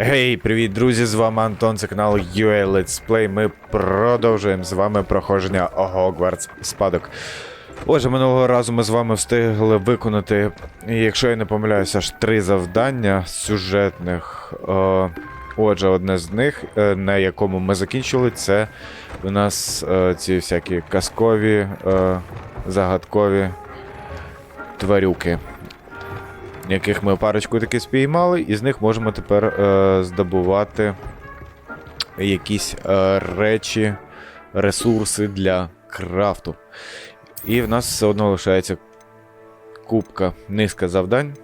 Гей, привіт, друзі! З вами Антон, це канал UA Let's Play. Ми продовжуємо з вами проходження Hogwarts спадок. Отже, минулого разу ми з вами встигли виконати, якщо я не помиляюся, аж 3 завдання сюжетних. Отже, одне з них, на якому ми закінчили, це у нас ці всякі казкові, загадкові тварюки, яких ми парочку таки спіймали, і з них можемо тепер здобувати якісь речі, ресурси для крафту. І в нас все одно лишається купка, низка завдань,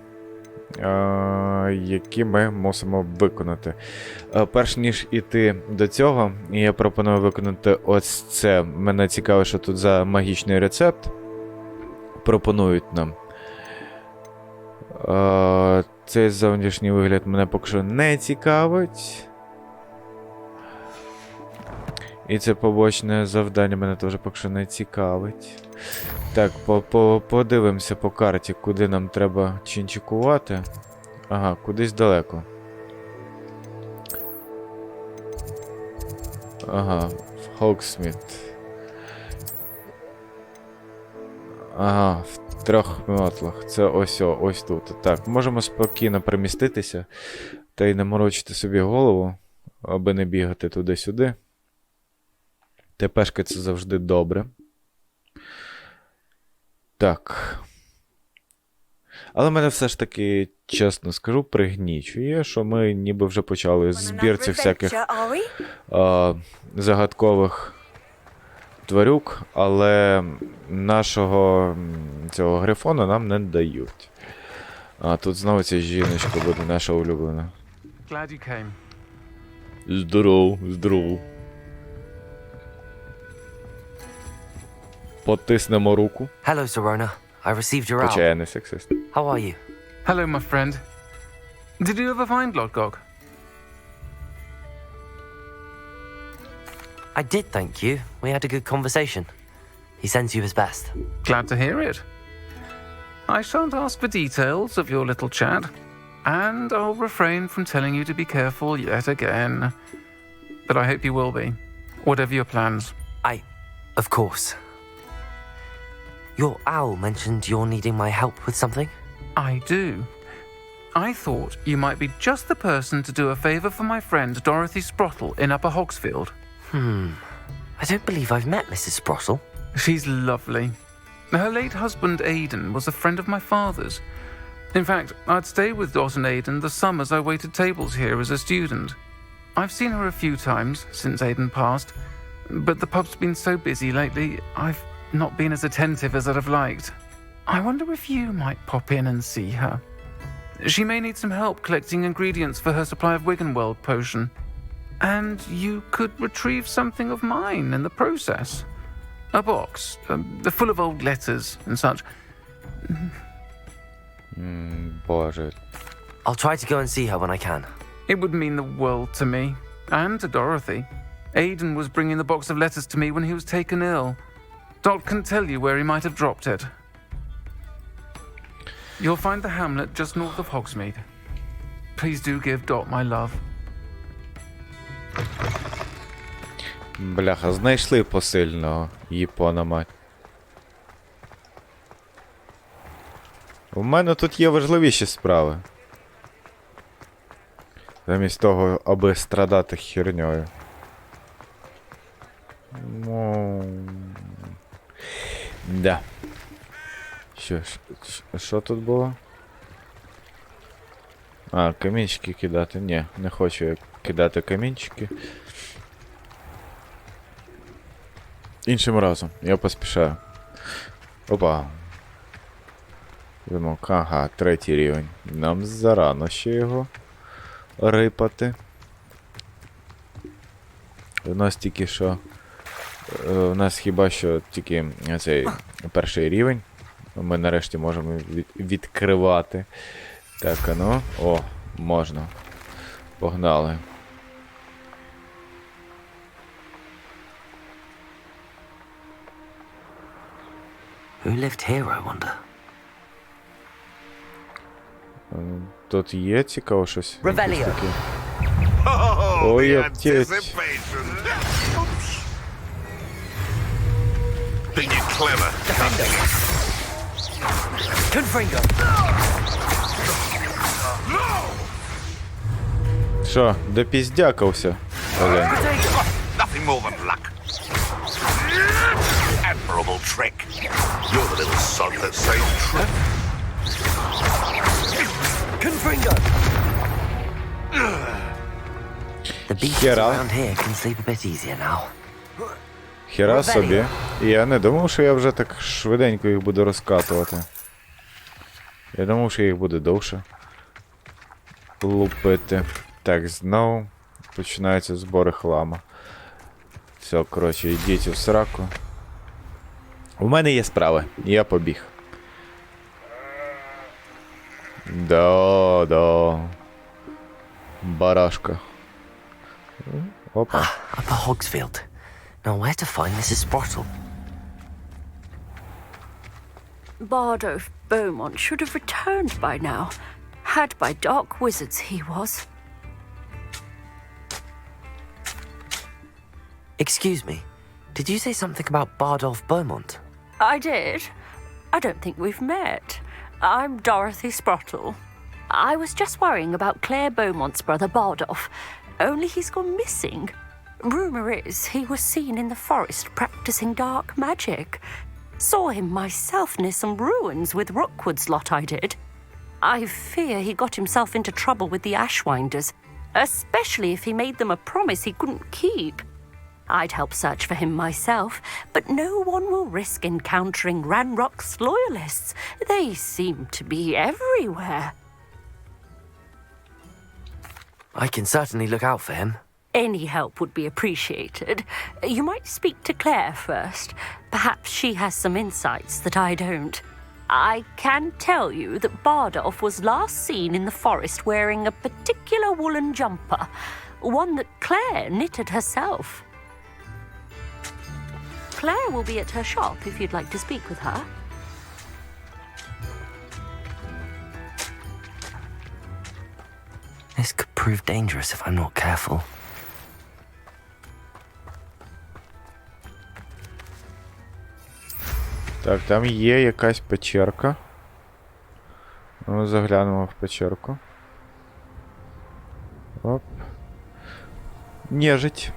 які ми мусимо виконати. Перш ніж іти до цього, я пропоную виконати ось це. Мене цікаво, що тут за магічний рецепт пропонують нам. Цей зовнішній вигляд мене поки що не цікавить. І це побочне завдання мене теж поки що не цікавить. Так, подивимося по карті, куди нам треба чинчикувати. Ага, кудись далеко. Ага, в Хогсміт. Ага, в 3 метлах. Це ось тут. Так, можемо спокійно переміститися та й не морочити собі голову, аби не бігати туди-сюди. ТПшки це завжди добре. Так. Але мене все ж таки, чесно скажу, пригнічує, що ми ніби вже почали збір цих всяких загадкових тварюк, але нашого цього грифона нам не дають. А тут знову ця жіночка буде наша улюблена. Здоров. Потиснемо руку. Hello, Serona. I received your Хоча я не сексист. How are you? Hello, my friend. Did you ever find Lodgok? I did, thank you. We had a good conversation. He sends you his best. Glad to hear it. I shan't ask for details of your little chat, and I'll refrain from telling you to be careful yet again. But I hope you will be, whatever your plans. Of course. Your owl mentioned you're needing my help with something? I do. I thought you might be just the person to do a favour for my friend Dorothy Sprottle in Upper Hogsfield. I don't believe I've met Mrs. Sprottle. She's lovely. Her late husband Aidan was a friend of my father's. In fact, I'd stay with Dot and Aidan the summers I waited tables here as a student. I've seen her a few times since Aidan passed, but the pub's been so busy lately, I've not been as attentive as I'd have liked. I wonder if you might pop in and see her. She may need some help collecting ingredients for her supply of Wiggenweld potion. And you could retrieve something of mine in the process. A box, full of old letters and such. Боже. I'll try to go and see her when I can. It would mean the world to me, and to Dorothy. Aidan was bringing the box of letters to me when he was taken ill. Dot can tell you where he might have dropped it. You'll find the hamlet just north of Hogsmeade. Please do give Dot my love. Бляха, знайшли посильного Япона, мать. У мене тут є важливіші справи. Замість того, аби страдати херньою. Да. Що тут було? А, камінчики кидати. Ні, не хочу я кидати камінчики. Іншим разом. Я поспішаю. Опа. Вимок. Ага, 3-й рівень. Нам зарано ще його рипати. У нас тільки що... У нас хіба що тільки цей 1-й рівень. Ми нарешті можемо відкривати. Так, а ну. О, можна. Погнали. Who lived here, I wonder? Тут є цікаво щось? Ревеліо. Ой, the аптечь. anticipation. Oops. Think you're clever. Confringo. Що, допіздякався? Олень. Nothing more than luck. Admirable trick. You're the little sod that saved Trip. Confringo. The beasts Хера. around here can sleep a bit easier now. Хіра собі. Я не думав, що я вже так швиденько їх буду розкатувати. Я думав, що їх буде довше лупити. Так, знову починаються збори хламу. Все, коротше, йдіть у сраку. У мене є справи, я побіг. Да. Барашка. Опа. Upper Hogsfield. Now where to find Mrs. Sprottle? Bardolph Beaumont should have returned by now. Had by dark wizards he was. Excuse me. Did you say something about Bardolph Beaumont? I did. I don't think we've met. I'm Dorothy Sprottle. I was just worrying about Claire Beaumont's brother Bardolph, only he's gone missing. Rumour is he was seen in the forest practicing dark magic. Saw him myself near some ruins with Rookwood's lot I did. I fear he got himself into trouble with the Ashwinders, especially if he made them a promise he couldn't keep. I'd help search for him myself, but no one will risk encountering Ranrock's loyalists. They seem to be everywhere. I can certainly look out for him. Any help would be appreciated. You might speak to Claire first. Perhaps she has some insights that I don't. I can tell you that Bardolph was last seen in the forest wearing a particular woolen jumper, one that Claire knitted herself. Claire will be at her shop if you'd like to speak with her. This could prove dangerous if I'm not careful. Так, там є якась печерка. Ну, заглянемо в печерку. Оп. Нежить.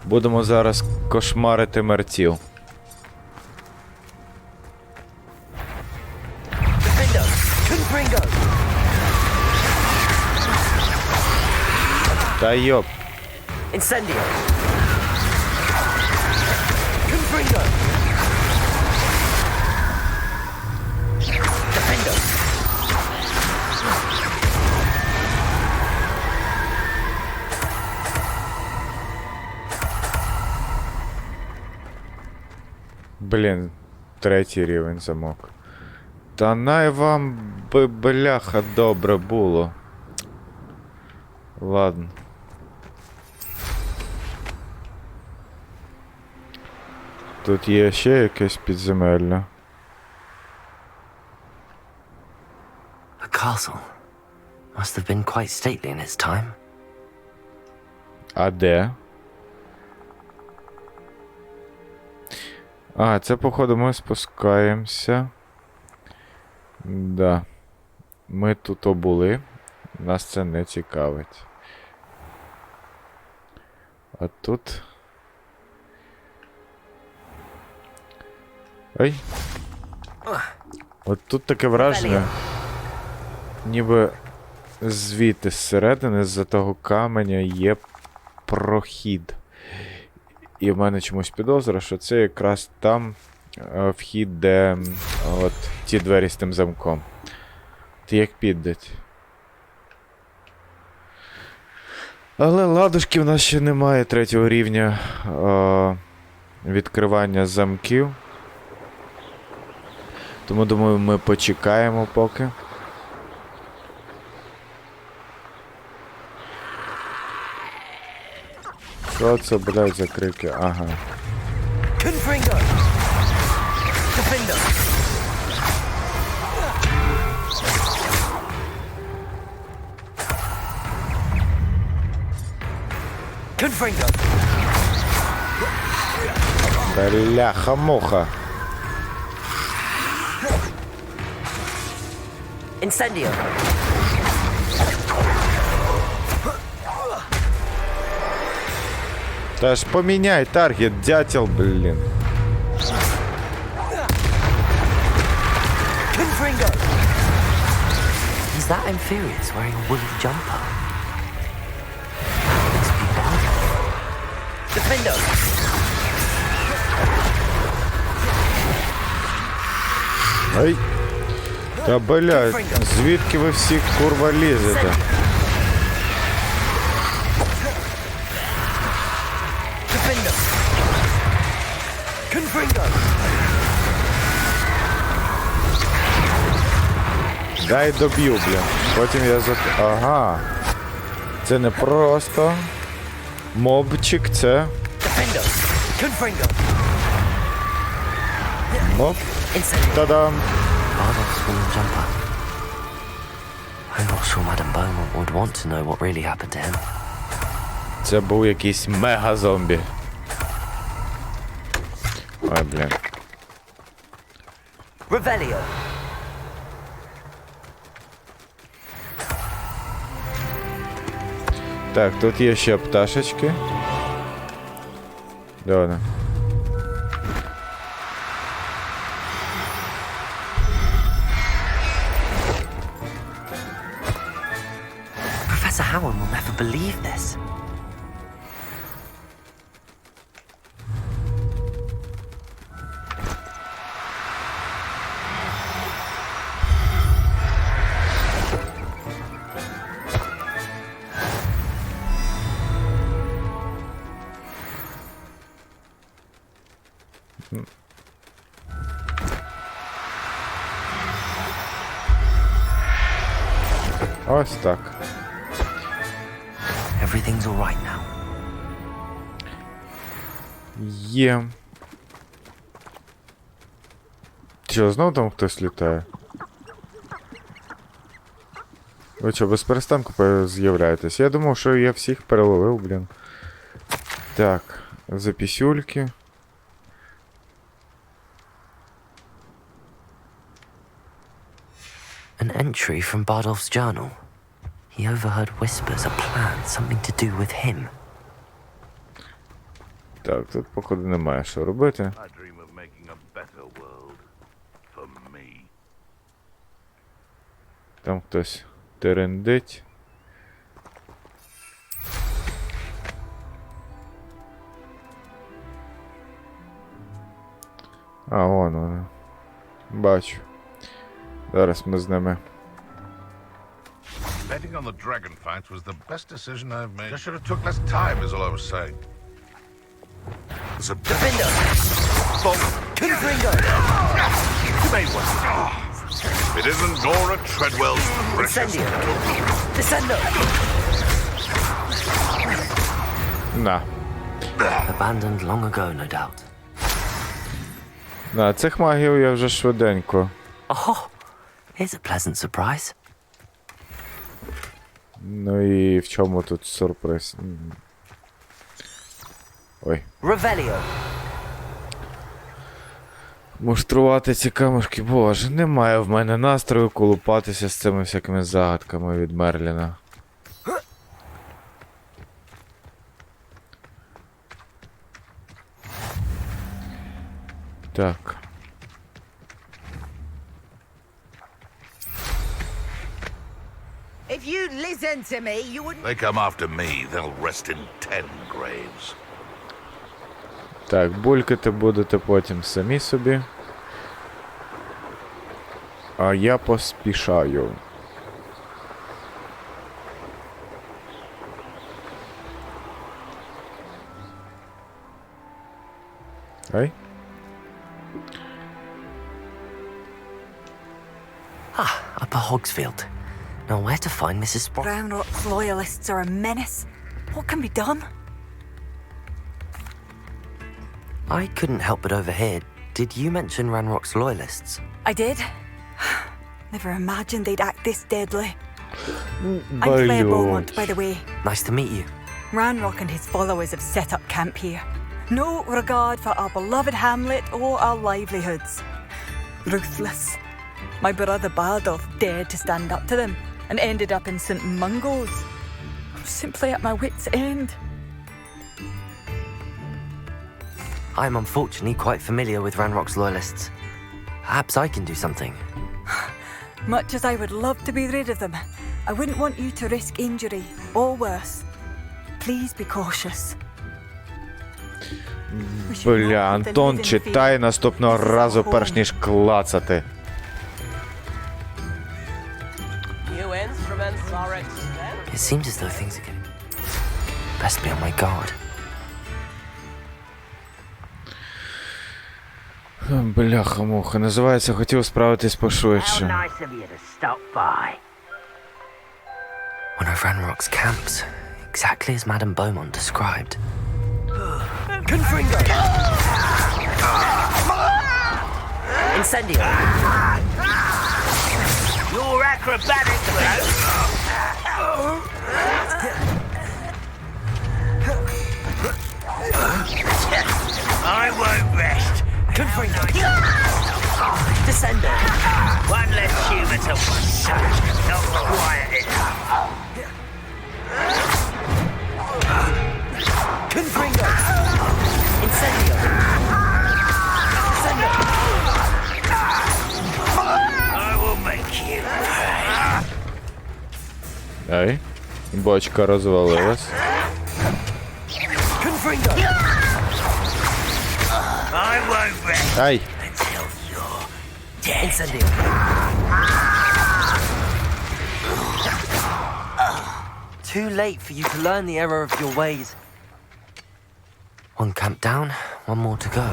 Будемо зараз кошмарити мерців. Confringo! Confringo! Та йоп. Incendio! Confringo! Defendo! Блін, 3-й рівень замок. Та най вам би бляха добре було. Ладно. Тут є ще якесь підземелля. A castle. Must have been quite stately in its time. А де? А, це, походу, ми спускаємося. Да. Ми тут були. Нас це не цікавить. А тут... Ой. От тут таке враження. Ніби звідти зсередини, з-за того каменя є прохід. І в мене чомусь підозра, що це якраз там вхід, де от ті двері з тим замком. Ти як піддать. Але ладушки в нас ще немає 3-го рівня відкривання замків. Тому, думаю, ми почекаємо поки. Що це, блядь, за крики? Ага. Confringo! Defendo! Confringo. Бляха-муха. Incendio. Та ж поміняй таргет, дятел, блін. Confringo. Is that Infurious wearing a woolly jumper? Must be bad. Defendo. Ай. Та блядь, звідки ви всі курва лізете? Defendo. Confringo. Дай доб'ю, блін. Потім я за... Ага. Це не просто мобчик, це Defendo. Confringo. моб. Incendio. Та-дам. Bardolph's woolen jumper. I'm not sure Madame Beaumont would want to know what really happened to him. Це був якийсь мега-зомбі. Ой, блін. Revelio. Так, тут є ще пташечки. Де вона? Professor Howard will never believe this. Ось так. Everything's all right now. Є. Що, знову там хтось літає? Ви що, без перестанку з'являєтесь? Я думав, що я всіх переловив, блін. Так, запісюльки. An entry from Bardolph's journal. He overheard whispers, a plan, something to do with him. Так, тут, походу, немає що робити. I dream of making a better world for me. Там хтось терендить. А, вон вона. Бачу. Зараз ми з ними. Betting on the dragon fights was the best decision I've made. I should have took less time, is all I was saying. There's a Defendo! Confringo! You made one. It isn't Nora Treadwell's precious. Incendio! Descendo! На. Abandoned long ago, no doubt. На, цих магів я вже швиденько. Oh, here's a pleasant surprise. Ну і в чому тут сюрприз? Ой. Revelio. Муштрувати ці камушки, боже, немає в мене настрою колупатися з цими всякими загадками від Мерліна. Так. If you'd listen to me, you wouldn't. They come after me, they'll rest in 10 graves. Так, булькати будете потім самі собі. А я поспішаю. Ай. Upper Hogsfield. Now where to find Mrs. Sprott? Ranrock's loyalists are a menace. What can be done? I couldn't help but overhear. Did you mention Ranrock's loyalists? I did. Never imagined they'd act this deadly. I'm Claire Блю. Beaumont, by the way. Nice to meet you. Ranrock and his followers have set up camp here. No regard for our beloved hamlet or our livelihoods. Ruthless. My brother Bardolph dared to stand up to them and ended up in St. Mungo's. I'm simply at my wit's end. I'm unfortunately quite familiar with Ranrock's loyalists. Perhaps I can do something. Much as I would love to be rid of them, I wouldn't want you to risk injury or worse. Please be cautious. Бля, Антон, читай наступного разу, перш ніж клацати. It seems as though things are getting... Best be on my guard. Бляха-муха, називається «Хотів справитись пошвидше». Nice of you to stop by. One of Ranrock's camps, exactly as Madame Beaumont described. Confringo! Incendio! Your acrobatic I won't rest. Confringo! Descendo! One less human to massage. Not quiet enough. Confringo! Incendio! Descendo! I will make you pay. Ай, бочка розвалилась. Confringo! I won't rest Ай! until you're dead. Incendio! Too late for you to learn the error of your ways. One camp down, one more to go.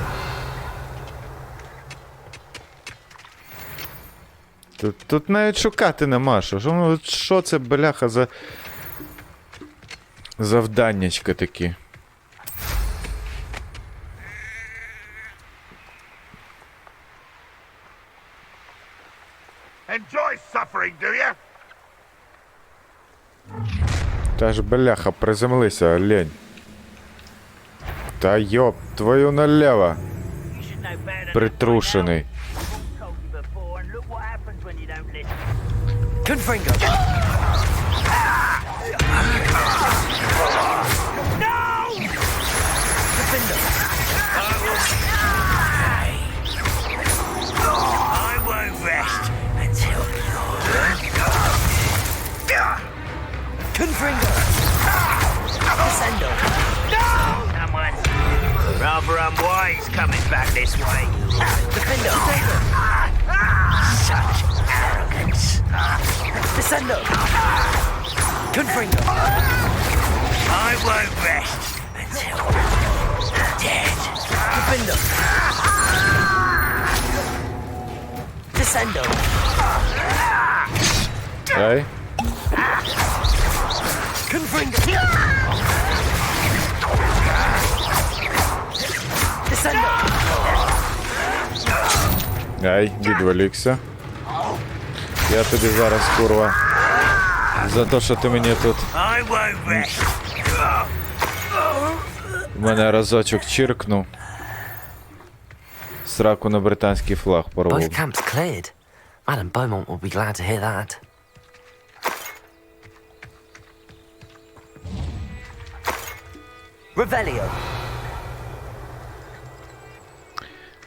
Тут навіть шукати нема що. Що це, бляха, за завданнячка такі? Enjoy suffering, do you? Та ж, бляха, приземлися, олень. Та йоп, твою налево, You should know better than притрушений. I've told you before, and look what happens when you don't listen. Confringo! Defendo! I won't rest until Confringo! Descendo! someone's rather unwise coming back this way. Defendo! Such arrogance. Descendo! Confringo! I won't rest until you're dead. Defendo! Descendo! Ай, Confringo! Descendo! ай, відволікся. Я тобі зараз, курва, за те, що ти мені тут I won't rest. мене разочок чиркнув. Сраку на британський флаг порвав. Both camps cleared. Madame Beaumont will be glad to hear that. Revelio.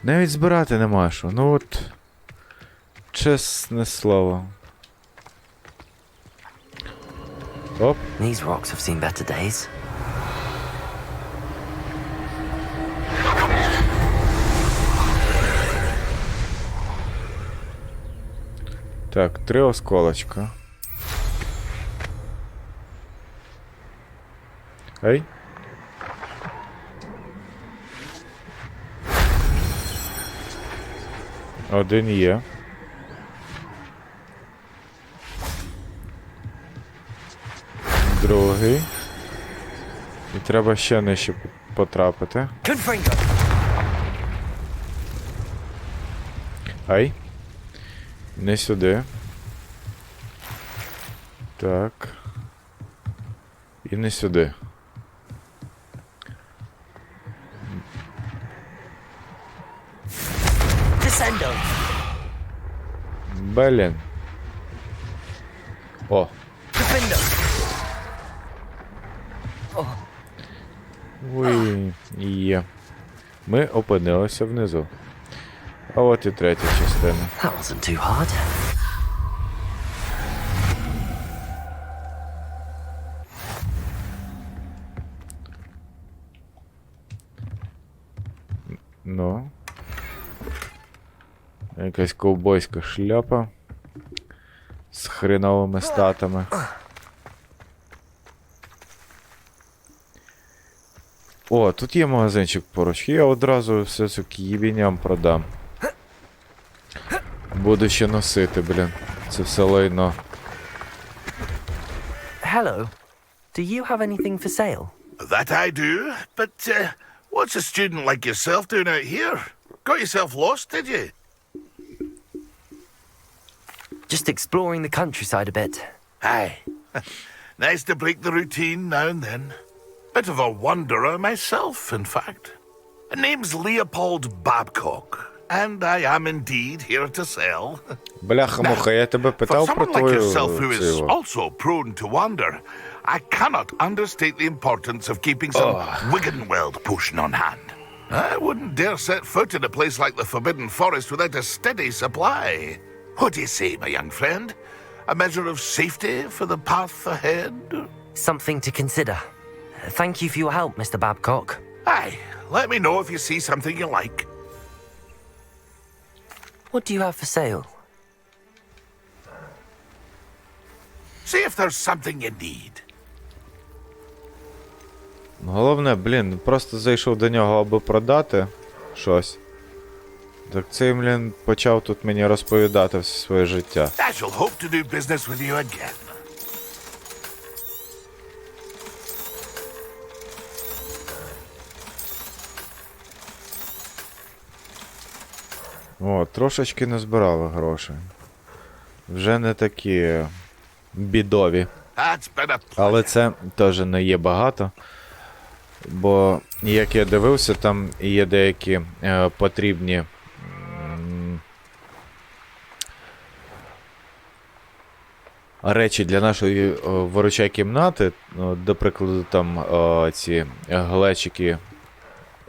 Навіть збирати нема що. Ну от, чесне слово. Оп. These rocks have seen better days. Так, 3 осколочка. Ай. Один є. Другий. І треба ще нижче потрапити. Confringo. Ай. Не сюди. Так. І не сюди. Sendo! Блін. О. Уй, є. Ми опинилися внизу. А от і третя частина. That wasn't too hard. Ну. Якась ковбойська шляпа. З хреновими статами. О, тут є магазинчик поруч. Я одразу все це к'їбіням продам. Буду ще носити, блін. Це все лайно. Hello. Do you have anything for sale? That I do, but what's a student like yourself doing out here? Got yourself lost, did you? Just exploring the countryside a bit. Aye. Nice to break the routine now and then. Bit of a wanderer myself, in fact. Name's Leopold Babcock, and I am indeed here to sell. Бляха-муха, я тебе For питав про someone like твою... yourself who is цю- also prone to wander, I cannot understate the importance of keeping some Wiggenweld potion on hand. I wouldn't dare set foot in a place like the Forbidden Forest without a steady supply. What do you say, my young friend? A measure of safety for the path ahead? Something to consider. Thank you for your help, Mr. Babcock. Aye, let me know if you see something you like. What do you have for sale? See if there's something you need. Головне, блін, просто зайшов до нього, аби продати щось. Так цей, блін, почав тут мені розповідати все своє життя. I shall hope to do business with you again. О, трошечки назбирали грошей. Вже не такі бідові. That's been a Але це теж не є багато. Бо, як я дивився, там є деякі потрібні речі для нашої виручай кімнати. До прикладу, там ці глечики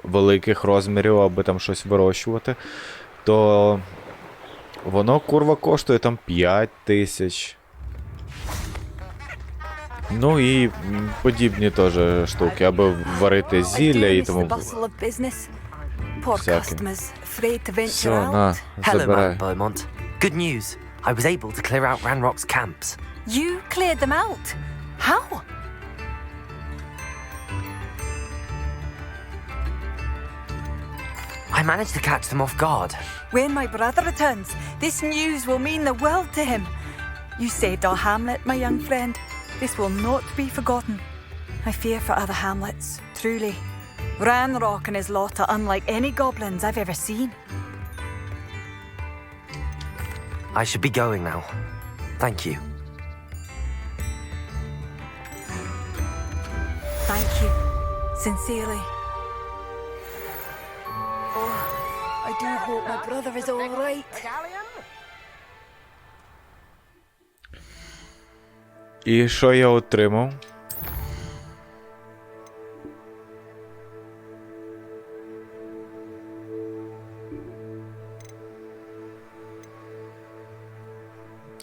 великих розмірів, аби там щось вирощувати. То воно, курва, коштує там 5 тисяч. Ну і подібні теж штуки, аби варити зілля і тому. Всяке. Все, на, Hello, забирай. Madam Beaumont. Good news. I was able to clear out Ranrock's camps. You cleared them out? How? I managed to catch them off guard. When my brother returns, this news will mean the world to him. You saved our hamlet, my young friend. This will not be forgotten. I fear for other hamlets, truly. Ranrock and his lot are unlike any goblins I've ever seen. I should be going now. Thank you. Thank you. Sincerely. Oh, I do hope my brother is all right. І що я отримав?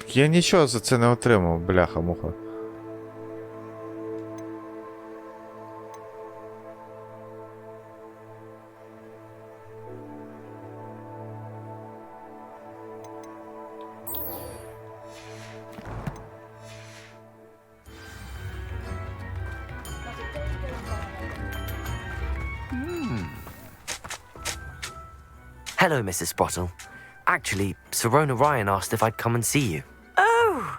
Я нічого за це не отримав, бляха-муха. Hello, Mrs. Sprottle. Actually, Sirona Ryan asked if I'd come and see you. Oh,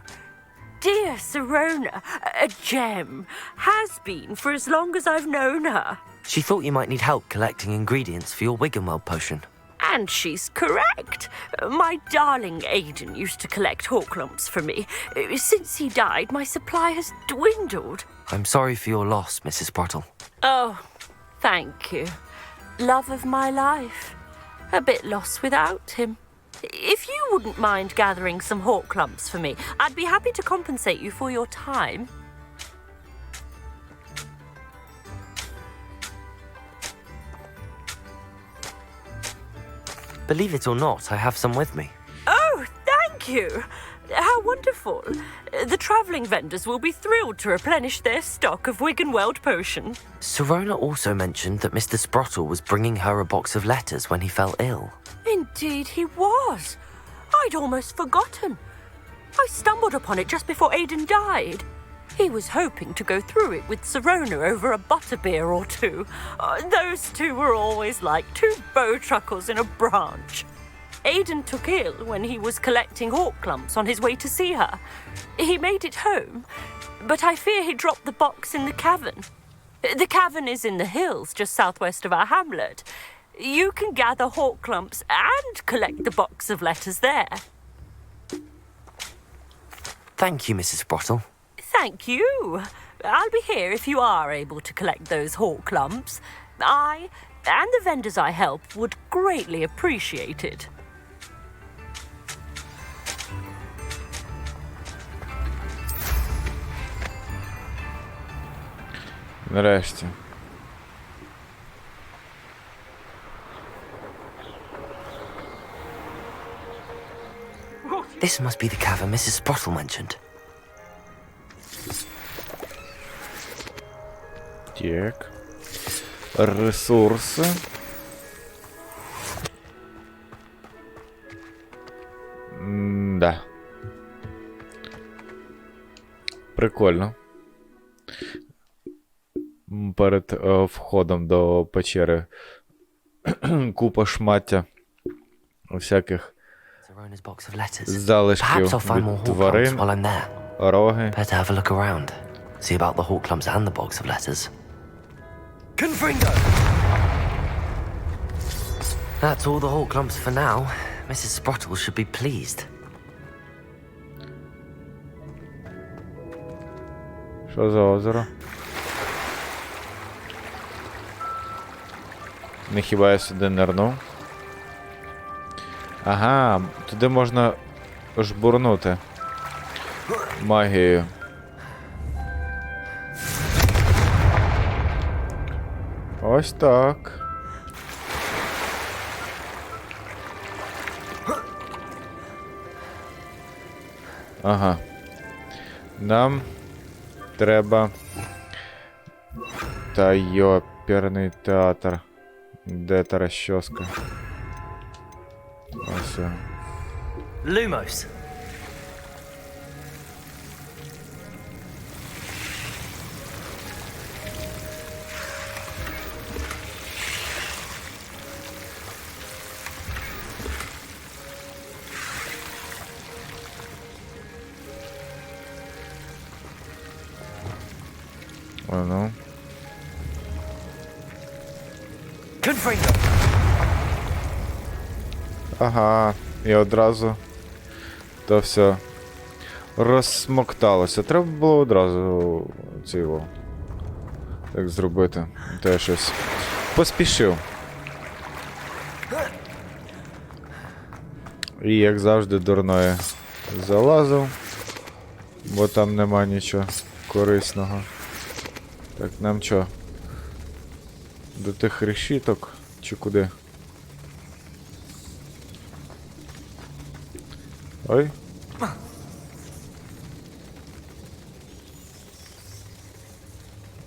dear Sirona, a gem. Has been for as long as I've known her. She thought you might need help collecting ingredients for your Wiggenweld potion. And she's correct. My darling Aidan used to collect hawk lumps for me. Since he died, my supply has dwindled. I'm sorry for your loss, Mrs. Sprottle. Oh, thank you. Love of my life. a bit lost without him. If you wouldn't mind gathering some hawk clumps for me, I'd be happy to compensate you for your time. Believe it or not, I have some with me. Oh, thank you! How wonderful. The travelling vendors will be thrilled to replenish their stock of Wiggenweld potion. Serona also mentioned that Mr. Sprottle was bringing her a box of letters when he fell ill. Indeed he was. I'd almost forgotten. I stumbled upon it just before Aidan died. He was hoping to go through it with Serona over a butterbeer or two. Those two were always like two bowtruckles in a branch. Aidan took ill when he was collecting hawk clumps on his way to see her. He made it home, but I fear he dropped the box in the cavern. The cavern is in the hills just southwest of our hamlet. You can gather hawk clumps and collect the box of letters there. Thank you, Mrs. Sprottle. Thank you. I'll be here if you are able to collect those hawk clumps. I and the vendors I help would greatly appreciate it. Нарешті. This must be the cavern Mrs. Sprottle mentioned. Так. Ресурси. Да. Прикольно. Перед входом до печери купа шмаття всяких Serona's box of letters. залишків Perhaps I'll find more від hawk clumps тварин, while I'm there. роги. Better have a look around. See about the hawk clumps and the box of letters. Confringo! That's all the hawk clumps for now. Mrs. Sprottle should be pleased. Що за озеро? Не хіба я сюди нирнув? Ага, туди можна жбурнути магією. Ось так. Ага. Нам треба... Та йоперний театр. Де та розчоска? Ось. Lumos. О, ну. Confringo. Ага, і одразу то все розсмокталося. Треба було одразу цього так зробити. То я щось поспішив. І як завжди дурної залазив, бо там нема нічого корисного. Так, нам що? До тих решіток чи куди? Ой.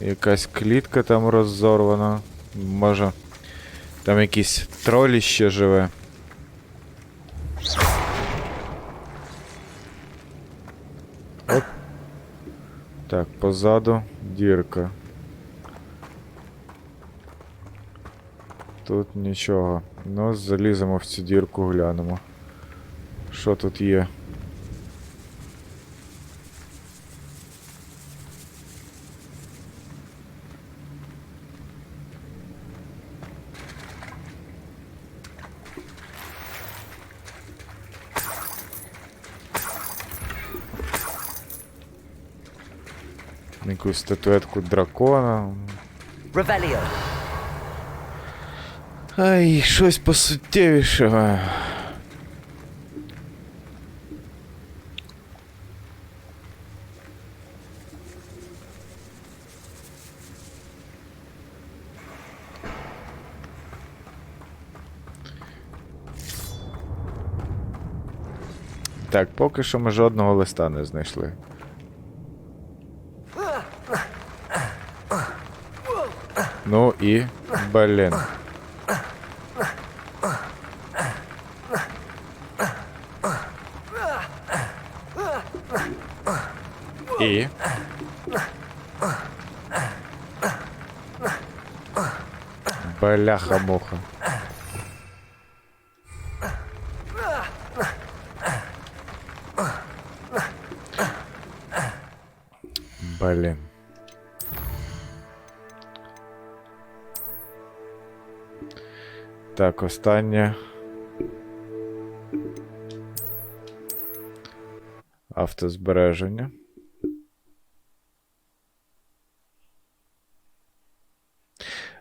Якась клітка там розорвана. Може, там якийсь троль ще живе. Оп. Так, позаду дірка. Тут нічого. Ну, заліземо в цю дірку, глянемо. Що тут є? Якусь статуетку дракона. Revelio. Ай, щось посуттєвішого. Так, поки що ми жодного листа не знайшли. Ну і... блін. І... бляха-муха. Блін. Так, останнє. Автозбереження.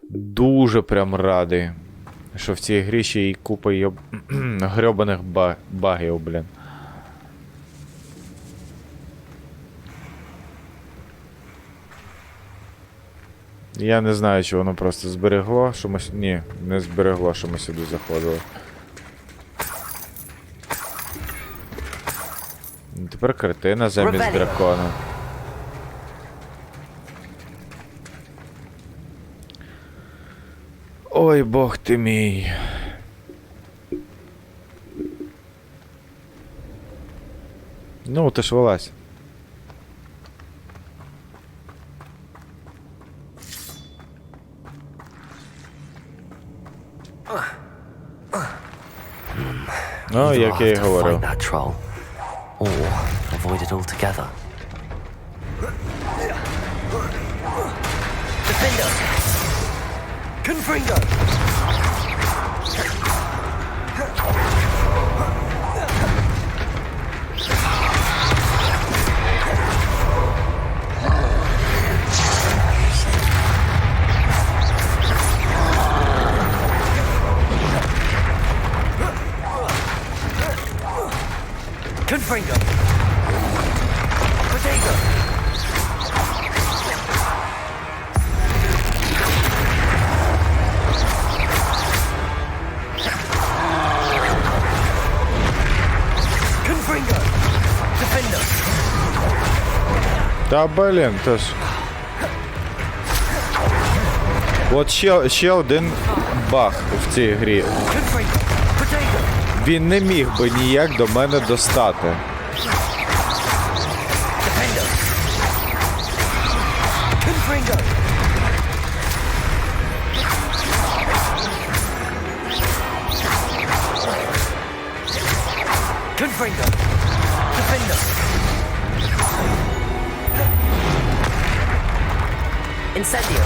Дуже прям радий, що в цій грі ще й купа грьобаних багів, блін. Я не знаю, чи воно просто зберегло, що ми... Ні, не зберегло, що ми сюди заходили. Тепер картина замість дракона. Ой, бог ти мій. Ну, ти ж вилазь. Ну, як я і говорив. Or avoid it altogether. Defender! Confringo! Confringo! Potato! Confringo! Defender! Та блін, то ж. От ще один баг в цій грі. Confringo! Potato! Він не міг би ніяк до мене достати. Defender! Confringo! Confringo! Defender! Incendio!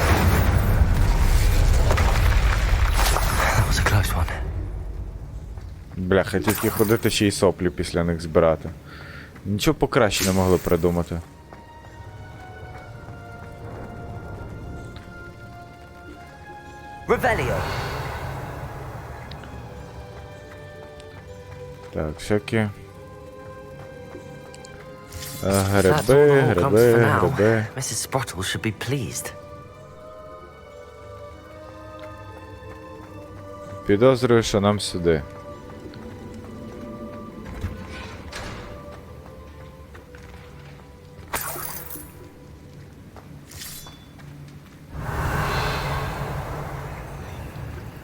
That was a close one. Бляха, тільки ходити ще й соплі після них збирати. Нічого покраще не могли придумати. Revelio! Так, всякі... That's Гриби, all comes гриби, for now. гриби. Mrs. Sprottle should be pleased. Підозрюю, що нам сюди.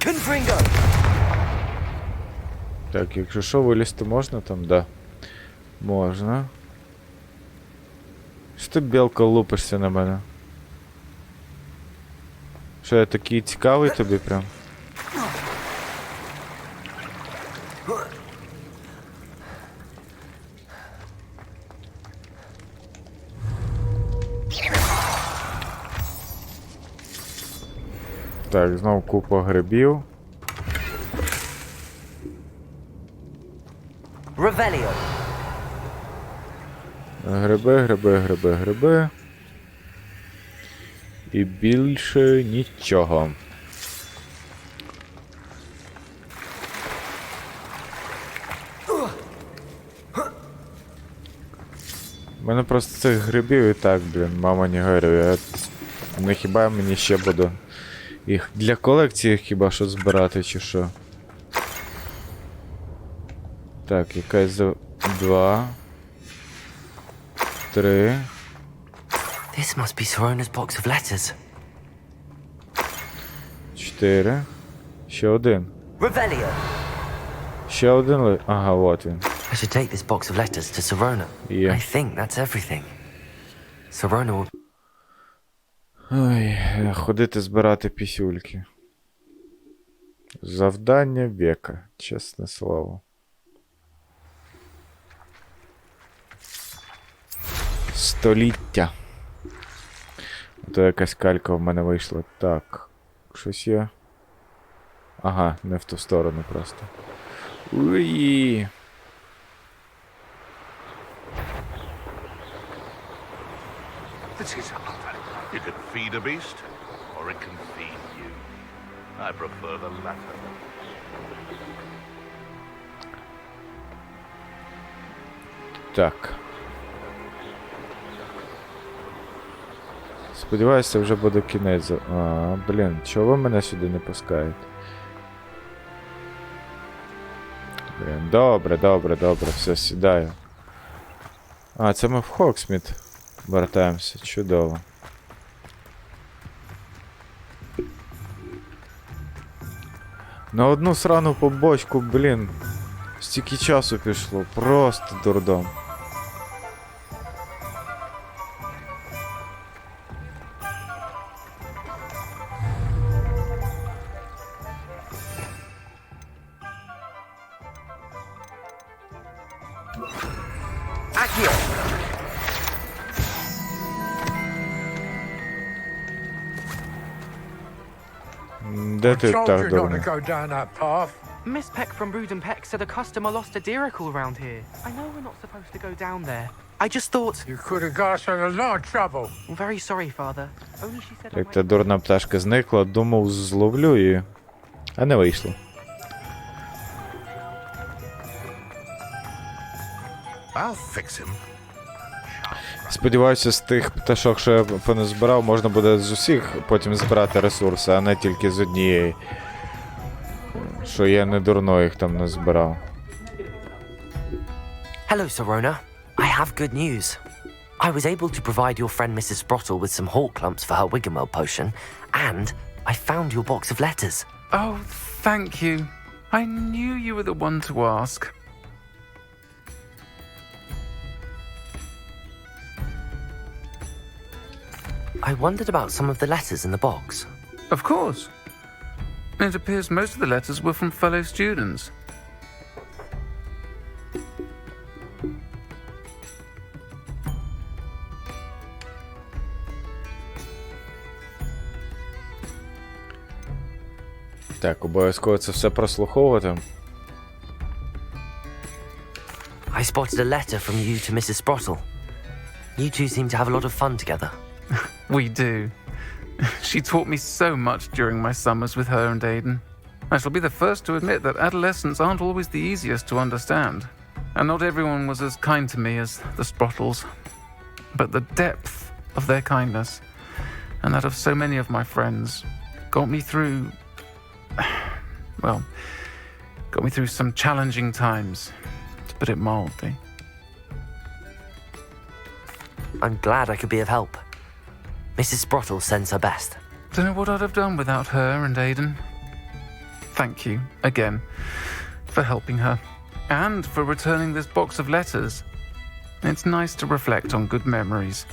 Confringo! Так, якщо що, вилізти можна там? Да. Можна. Що ти, білка, лупишся на мене? Що, я такий цікавий тобі прям? Так, знову купа грибів. Revelio! Гриби, гриби, гриби, гриби. І більше нічого. У мене просто цих грибів і так, блін, мама не горює. Не хіба мені ще буду їх для колекції хіба що збирати, чи що? Так, якась за 2, 3. This must be Sorona's box of letters. 4. Ще один. Revelio. Ще один Ага, от він. I should take this box of letters to Serona. Yeah. I think that's everything. Serona will... Ой, ходити збирати пісюльки. Завдання века, чесне слово. Століття. То якась калька в мене вийшла. Так, щось є. Ага, не в ту сторону просто. Уї. This is hard. You can feed a beast, or it can feed you. I prefer the latter. Так. Сподіваюся, вже буде кінець. А, блін, чого ви мене сюди не пускаєте? Блін, добре, все, сідаю. А, це ми в Хоксміт вертаємося, чудово. На одну срану побочку, блін, стільки часу пішло, просто дурдом. Де ти так дурний? Miss Peck from Brood and Peck said a customer lost a diricle around here. I know we're not supposed to go down there. I just thought... You could have got us in a lot of trouble. I'm very sorry, Father. Only she said... Як та дурна пташка зникла, думав, зловлю її. А не вийшло. I'll fix him. Сподіваюся, з тих пташок, що я поназбирав, можна буде з усіх потім збирати ресурси, а не тільки з однієї. Що я не дурно їх там назбирав. Hello, Serona. I have good news. I was able to provide your friend Mrs. Sprottle with some hawk clumps for her Wiggenweld potion, and I found your box of letters. Oh, thank you. I knew you were the one to ask. I wondered about some of the letters in the box. Of course. It appears most of the letters were from fellow students. Так, обов'язково це все прослуховувати. I spotted a letter from you to Mrs. Sprottle. You two seem to have a lot of fun together. We do. She taught me so much during my summers with her and Aidan. I shall be the first to admit that adolescents aren't always the easiest to understand. And not everyone was as kind to me as the Sprottles. But the depth of their kindness, and that of so many of my friends, got me through... well, got me through some challenging times, to put it mildly. I'm glad I could be of help. Mrs. Sprottle sends her best. Don't know what I'd have done without her and Aidan. Thank you, again, for helping her, and for returning this box of letters. It's nice to reflect on good memories.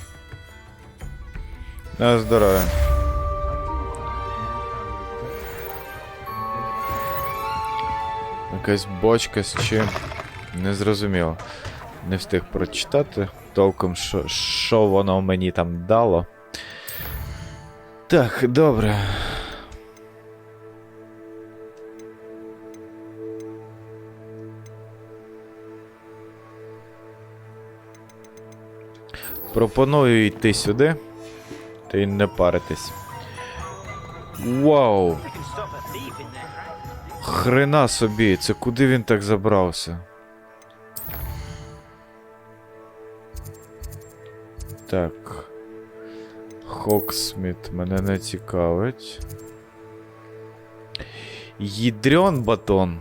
На здоров'я. Якась бочка з чим? Не зрозуміло. Не встиг прочитати толком, що воно мені там дало. Так, добре. Пропоную йти сюди та й не паритись. Вау! Хрена собі, це куди він так забрався? Так. Хоксміт мене не цікавить. Ядрен батон.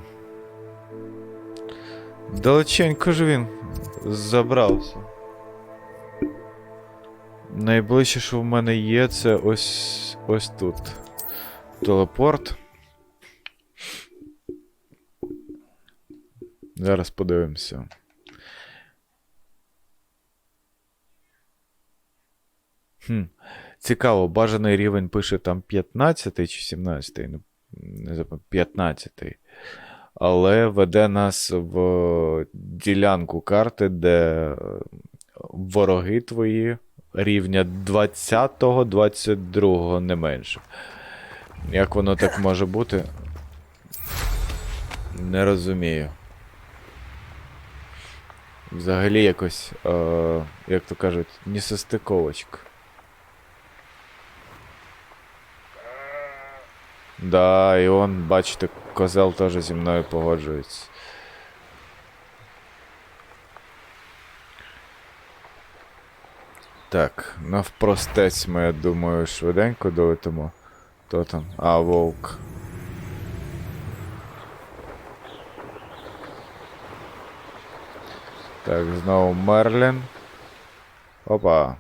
Далеченько ж він забрався. Найближче, що в мене є, це ось тут. Телепорт. Зараз подивимося. Цікаво, бажаний рівень пише там 15 чи 17, не запам'ятаю, 15. Але веде нас в ділянку карти, де вороги твої рівня 20-го, 22-го, не менше. Як воно так може бути? Не розумію. Взагалі якось, як то кажуть, несостиковочка. Да, і он, бачите, козел теж зі мною погоджується. Так, навпростець ми, я думаю, швиденько долетимо. Хто там? А, вовк. Так, знову Мерлін. Опа.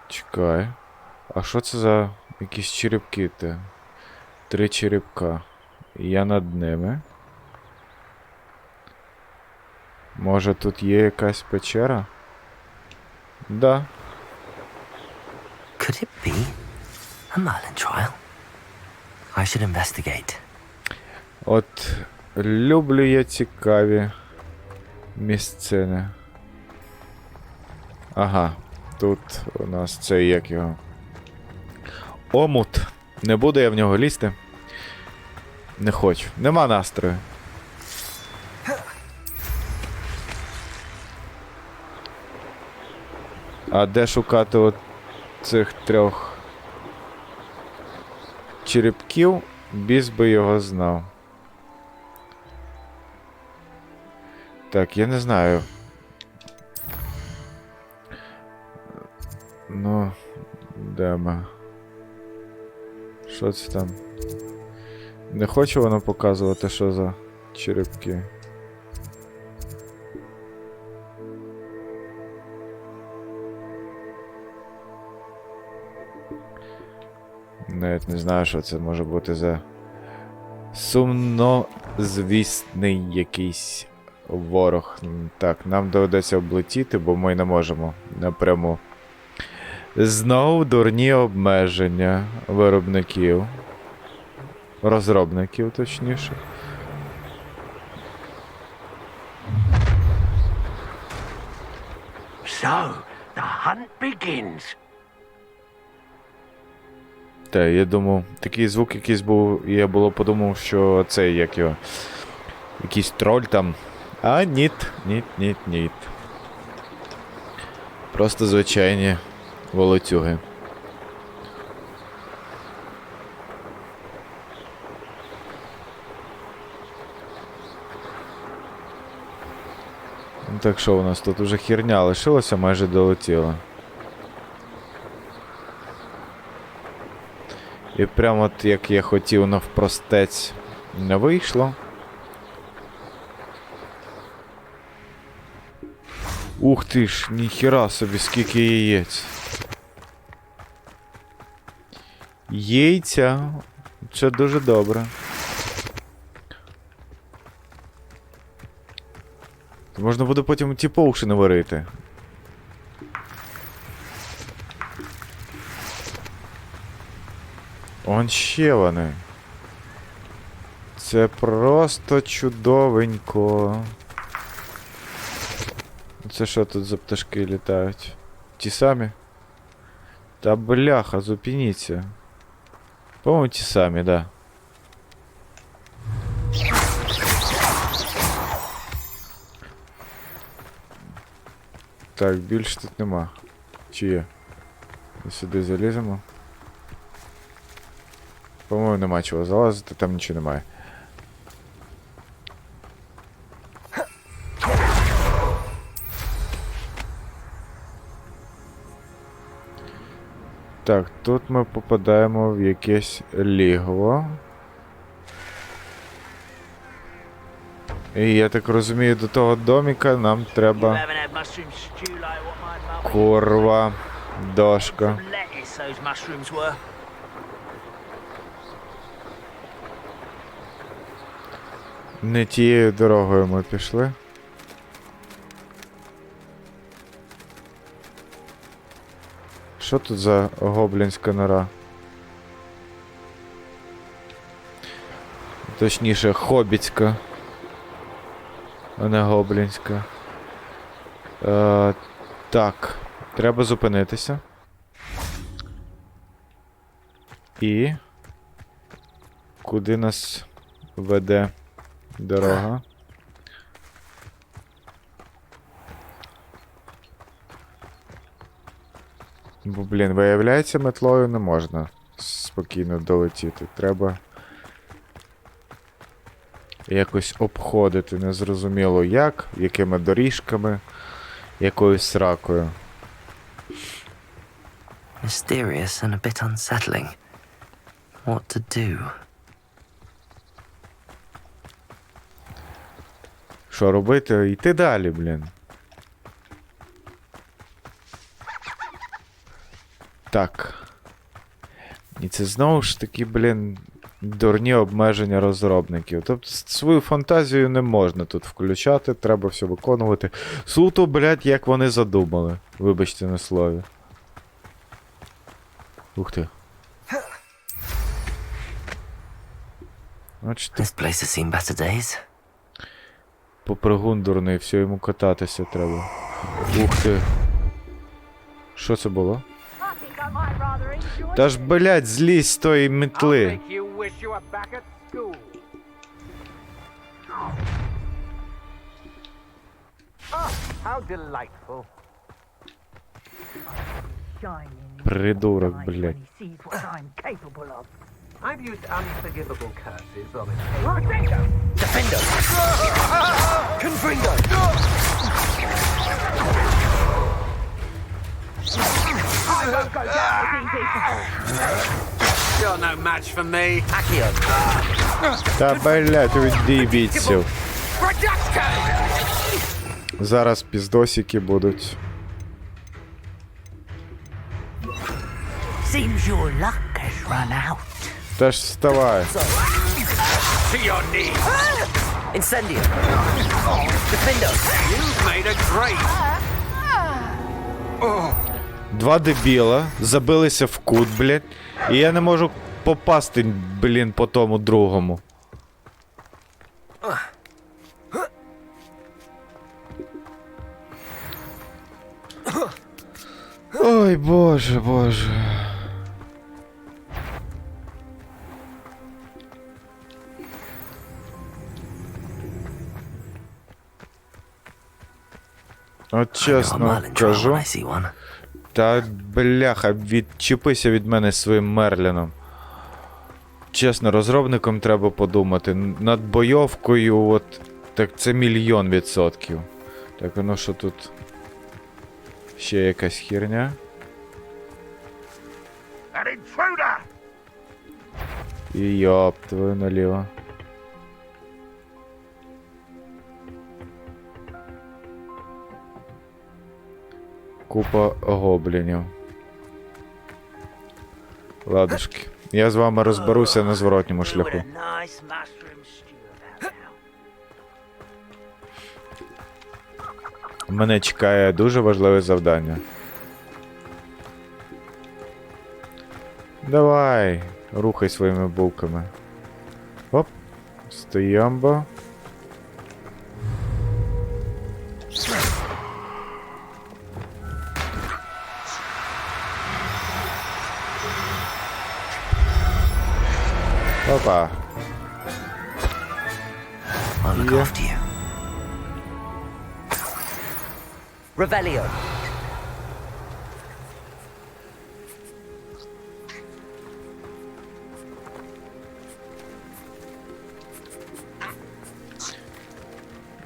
Чекай. А що це за якісь черепки? 3 черепка. Я над ними. Може тут є якась печера? Да. Could it be a Merlin trial? I should investigate. От люблю я цікаві місцини. Ага, тут у нас цей, як його. Омут. Не буду я в нього лізти. Не хочу. Нема настрою. А де шукати от цих 3 черепків? Біс би його знав. Так, я не знаю. Ну, де ми? Що це там? Не хочу воно показувати, що за черепки. Навіть не знаю, що це може бути за сумнозвісний якийсь ворог. Так, нам доведеться облетіти, бо ми не можемо напряму. Знову дурні обмеження виробників. Розробників, точніше. So, the hunt begins. Так, я думав, такий звук якийсь був, і я подумав, що це як його. Якийсь троль там. А ніт. Просто звичайні волоцюги. Так що у нас тут уже херня лишилася, майже долетіла. І прямо от як я хотів навпростець не вийшло. Ух ти ж, ніхіра собі, скільки яєць. Яйця. Це дуже добре. Можна буде потім ті поушини варити. Он ще вони. Це просто чудовенько. Це що тут за пташки літають? Ті самі? Та бляха, зупиніться. По-моєму, ті самі, да. Так, більше тут нема. Чи є? І сюди заліземо. По-моєму, нема чого залазити, там нічого немає. Так, тут ми попадаємо в якесь лігво. І я так розумію, до того доміка нам треба курва, дошка. Не тією дорогою ми пішли. Що тут за гоблінська нора? Точніше, хобітська, а не гоблінська. Так, треба зупинитися. І... Куди нас веде дорога? Бо, блін, виявляється, метлою не можна спокійно долетіти. Треба якось обходити, незрозуміло як, якими доріжками, якоюсь сракою. Mysterious and a bit unsettling. What to do? Що робити? Йти далі, блін. Так. І це знову ж таки, блін, дурні обмеження розробників. Тобто свою фантазію не можна тут включати, треба все виконувати. Суто, блядь, як вони задумали. Вибачте на слові. Ух ти. Бачите? This place has seen better days. Попригун дурний, все йому кататися треба. Ух ти. Що це було? Та ж, блядь, злізь з тої метли. Придурок, блядь. I've used unforgivable curses on occasion. Defender! Confringo! I won't go down with easy. You're no match for me. Accio! Та, блядь, віддібіться. Зараз піздосики будуть. Seems your luck has run out. Та ж вставай. To your knees. Incendio! Defendo! You've made a great. Два дебіла забилися в кут, блядь. І я не можу попасти, блін, по тому другому. Ой, боже, боже. От чесно кажу. Та бляха, відчепися від мене своїм Мерліном. Чесно, розробникам треба подумати. Над бойовкою, от, так це 1,000,000%. Так, ну що тут? Ще якась херня. An intruder! І йоп, твою наліво. Купа гоблінів. Ладушки. Я з вами розберуся на зворотньому шляху. Мене чекає дуже важливе завдання. Давай, рухай своїми булками. Оп, стоямба. Опа. I'll look after you. Revelio.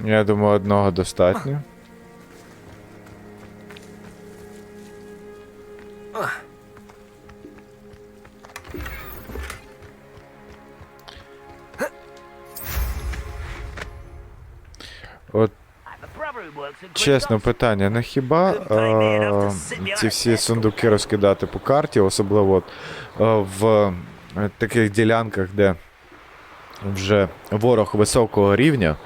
Я думаю, одного достатньо. чесно питання, не хіба ці всі сундуки розкидати по карті, особливо от, в таких ділянках, де вже ворог високого рівня,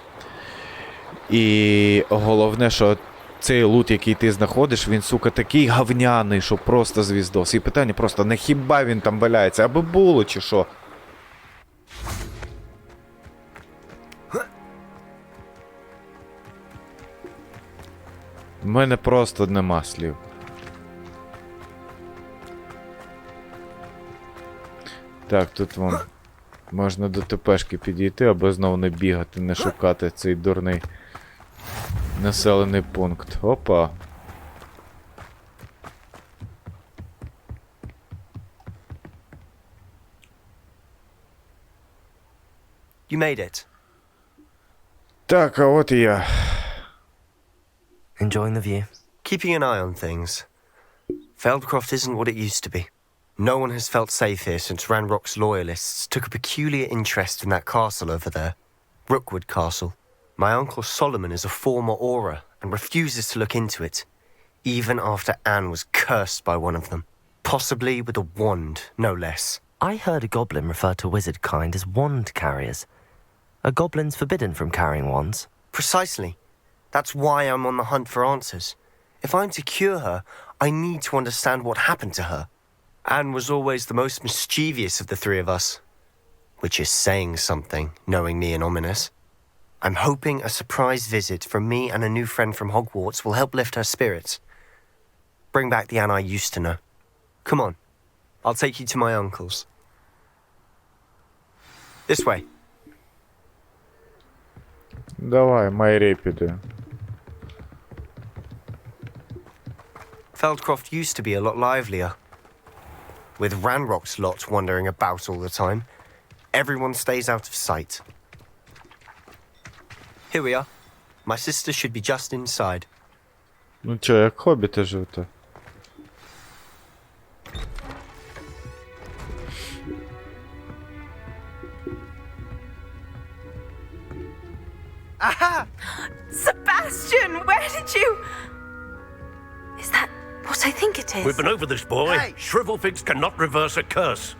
і головне, що цей лут, який ти знаходиш, він, сука, такий гавняний, що просто звіздос. І питання просто, не хіба він там валяється, аби було, чи що? У мене просто нема слів. Так, тут вон можна до ТПшки підійти, аби знову не бігати, не шукати цей дурний населений пункт. Опа. You made it. Так, а от і я. Enjoying the view? Keeping an eye on things. Feldcroft isn't what it used to be. No one has felt safe here since Ranrock's loyalists took a peculiar interest in that castle over there. Rookwood Castle. My uncle Solomon is a former Auror and refuses to look into it, even after Anne was cursed by one of them. Possibly with a wand, no less. I heard a goblin refer to wizard kind as wand carriers. Are goblins forbidden from carrying wands? Precisely. That's why I'm on the hunt for answers. If I'm to cure her, I need to understand what happened to her. Anne was always the most mischievous of the three of us. Which is saying something, knowing me and ominous. I'm hoping a surprise visit from me and a new friend from Hogwarts will help lift her spirits. Bring back the Anne I used to know. Come on. I'll take you to my uncle's. This way. Давай, Майрей піде. Feldcroft used to be a lot livelier. With Ranrock's lot wandering about all the time, everyone stays out of sight. Here we are. My sister should be just inside. Ну чо, як хобіти живете? Aha! Sebastian, where did you... Is that what I think it is? We've been over this, boy. Hey. Shrivelfigs cannot reverse a curse.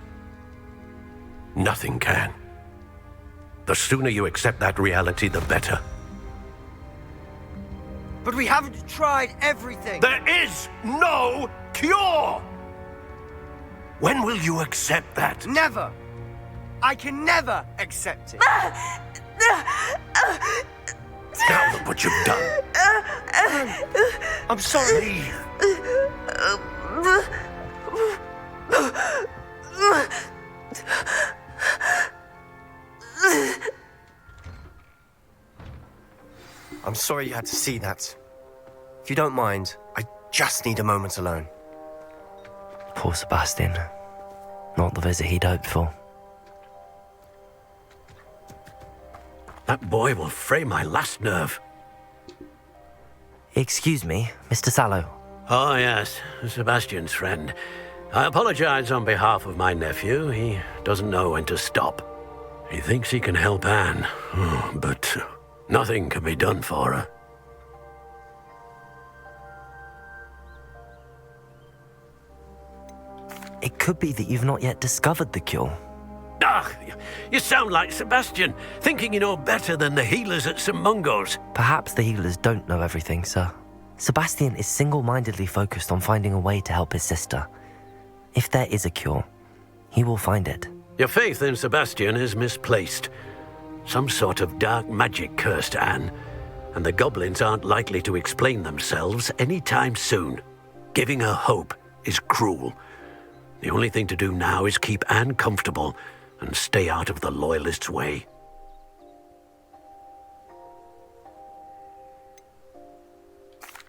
Nothing can. The sooner you accept that reality, the better. But we haven't tried everything. There is no cure! When will you accept that? Never. I can never accept it. Now look what you've done. I'm sorry. I'm sorry you had to see that. If you don't mind, I just need a moment alone. Poor Sebastian. Not the visit he'd hoped for. That boy will fray my last nerve. Excuse me, Mr. Sallow. Oh, yes, Sebastian's friend. I apologize on behalf of my nephew. He doesn't know when to stop. He thinks he can help Anne, but nothing can be done for her. It could be that you've not yet discovered the cure. Ah, you sound like Sebastian, thinking you know better than the healers at St. Mungo's. Perhaps the healers don't know everything, sir. Sebastian is single-mindedly focused on finding a way to help his sister. If there is a cure, he will find it. Your faith in Sebastian is misplaced. Some sort of dark magic cursed Anne, and the goblins aren't likely to explain themselves anytime soon. Giving her hope is cruel. The only thing to do now is keep Anne comfortable and stay out of the Loyalists' way.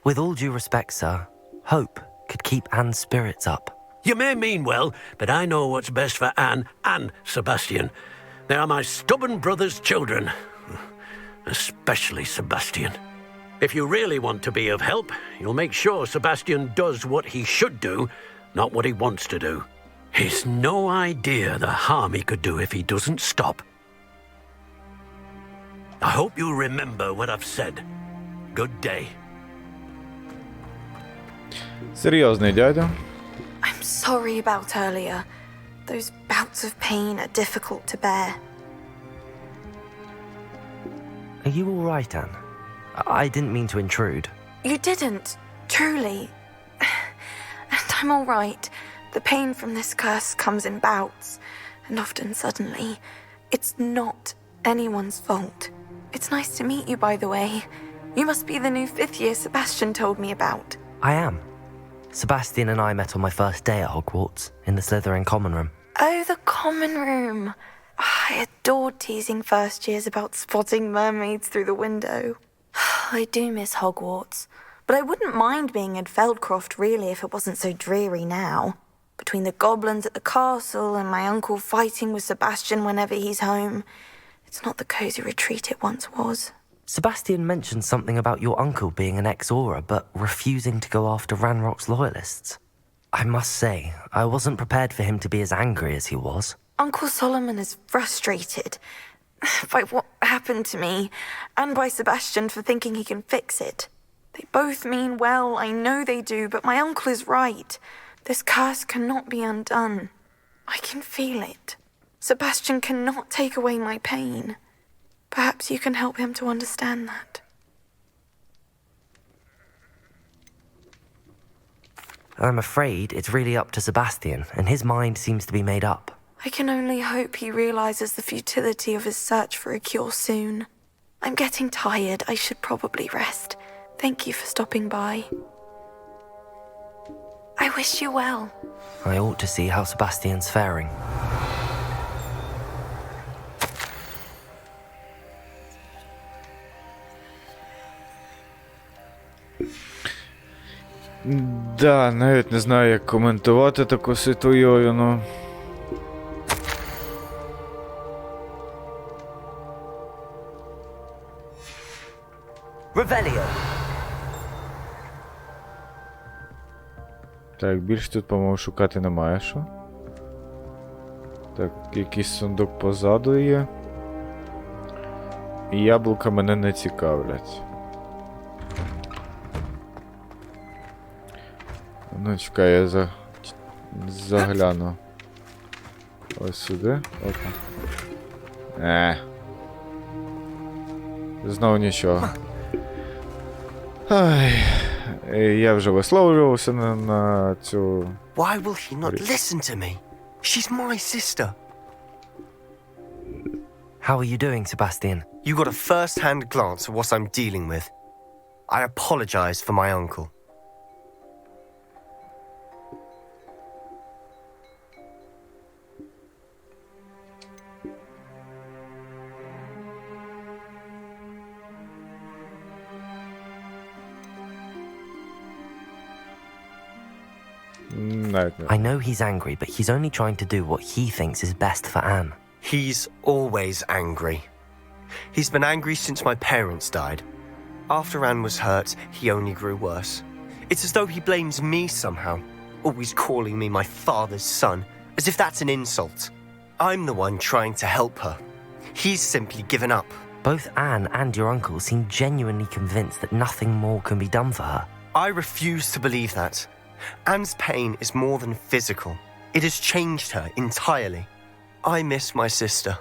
With all due respect, sir, hope could keep Anne's spirits up. You may mean well, but I know what's best for Anne and Sebastian. They are my stubborn brother's children. Especially Sebastian. If you really want to be of help, you'll make sure Sebastian does what he should do, not what he wants to do. He's no idea the harm he could do if he doesn't stop. I hope you remember what I've said. Good day. Серйозний дядя. I'm sorry about earlier. Those bouts of pain are difficult to bear. Are you all right, Anne? I didn't mean to intrude. You didn't, truly. And I'm all right. The pain from this curse comes in bouts, and often suddenly. It's not anyone's fault. It's nice to meet you, by the way. You must be the new 5th year Sebastian told me about. I am. Sebastian and I met on my first day at Hogwarts, in the Slytherin common room. Oh, the common room. I adored teasing first years about spotting mermaids through the window. I do miss Hogwarts, but I wouldn't mind being in Feldcroft really if it wasn't so dreary now. Between the goblins at the castle and my uncle fighting with Sebastian whenever he's home, it's not the cosy retreat it once was. Sebastian mentioned something about your uncle being an ex-Auror, but refusing to go after Ranrock's loyalists. I must say, I wasn't prepared for him to be as angry as he was. Uncle Solomon is frustrated by what happened to me, and by Sebastian for thinking he can fix it. They both mean well, I know they do, but my uncle is right. This curse cannot be undone. I can feel it. Sebastian cannot take away my pain. Perhaps you can help him to understand that. I'm afraid it's really up to Sebastian, and his mind seems to be made up. I can only hope he realizes the futility of his search for a cure soon. I'm getting tired. I should probably rest. Thank you for stopping by. I wish you well. I ought to see how Sebastian's faring. Да, навіть не знаю, як коментувати таку ситуацію. Revelio. Так, більше тут, по-моєму, шукати немає, що? Так, якийсь сундук позаду є. І яблука мене не цікавлять. Ну, чекай, я загляну. Ось сюди. Опа. Знову нічого. Ай. Я вже висловлювався на цю... Why will he not listen to me? She's my sister. How are you doing, Sebastian? You got a first-hand glance at what I'm dealing with. I apologize for my uncle. I know he's angry, but he's only trying to do what he thinks is best for Anne. He's always angry. He's been angry since my parents died. After Anne was hurt, he only grew worse. It's as though he blames me somehow, always calling me my father's son, as if that's an insult. I'm the one trying to help her. He's simply given up. Both Anne and your uncle seem genuinely convinced that nothing more can be done for her. I refuse to believe that. Anne's pain is more than physical. It has changed her entirely. I miss my sister.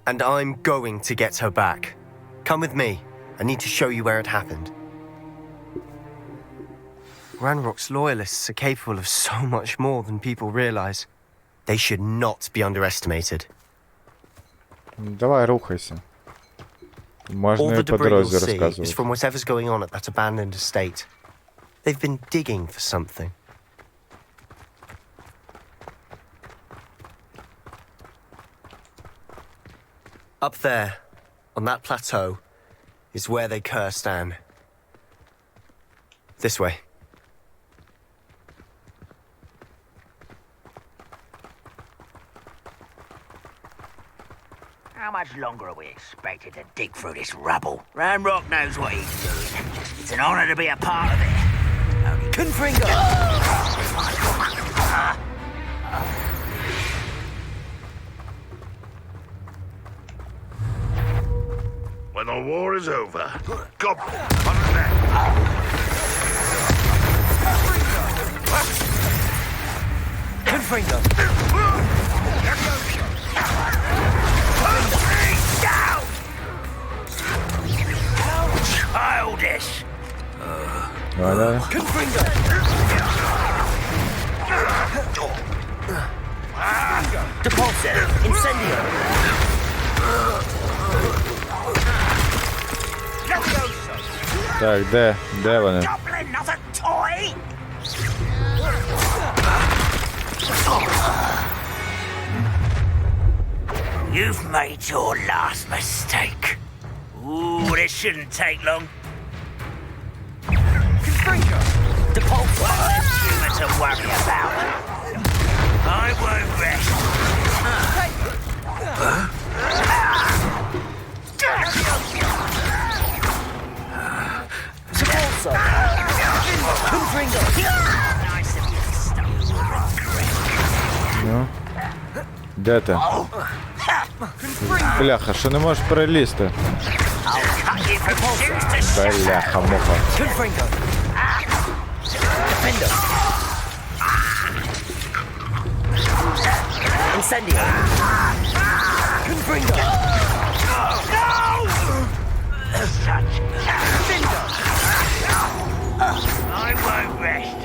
And I'm going to get her back. Come with me. I need to show you where it happened. Ranrock's loyalists are capable of so much more than people realize. They should not be underestimated. Давай, рухайся. Можна All і the по debris you'll дорозі see is розказувати. from whatever's going on at that abandoned estate. They've been digging for something. Up there, on that plateau, is where they cursed Anne. This way. How much longer are we expected to dig through this rubble? Ranrock knows what he's doing. It's an honor to be a part of it. Confringo! When the war is over, goblin on the neck. Confringo! Childish! Давай. Confringo! Depulse! Incendio! Так, де вони? Goblin, not a toy! You've made your last mistake. Ooh, this shouldn't take long. Confringo! Depulse! One less human to worry about. I won't rest. Depulse! Confringo! Nice of you to stop regret. Ну. Де ти? Бляха, що не можеш перелізти? I'll cut you from shoes to shoes. Бляха-муха. Confringo! Defendo! Incendio! Confringo! Such I won't rest.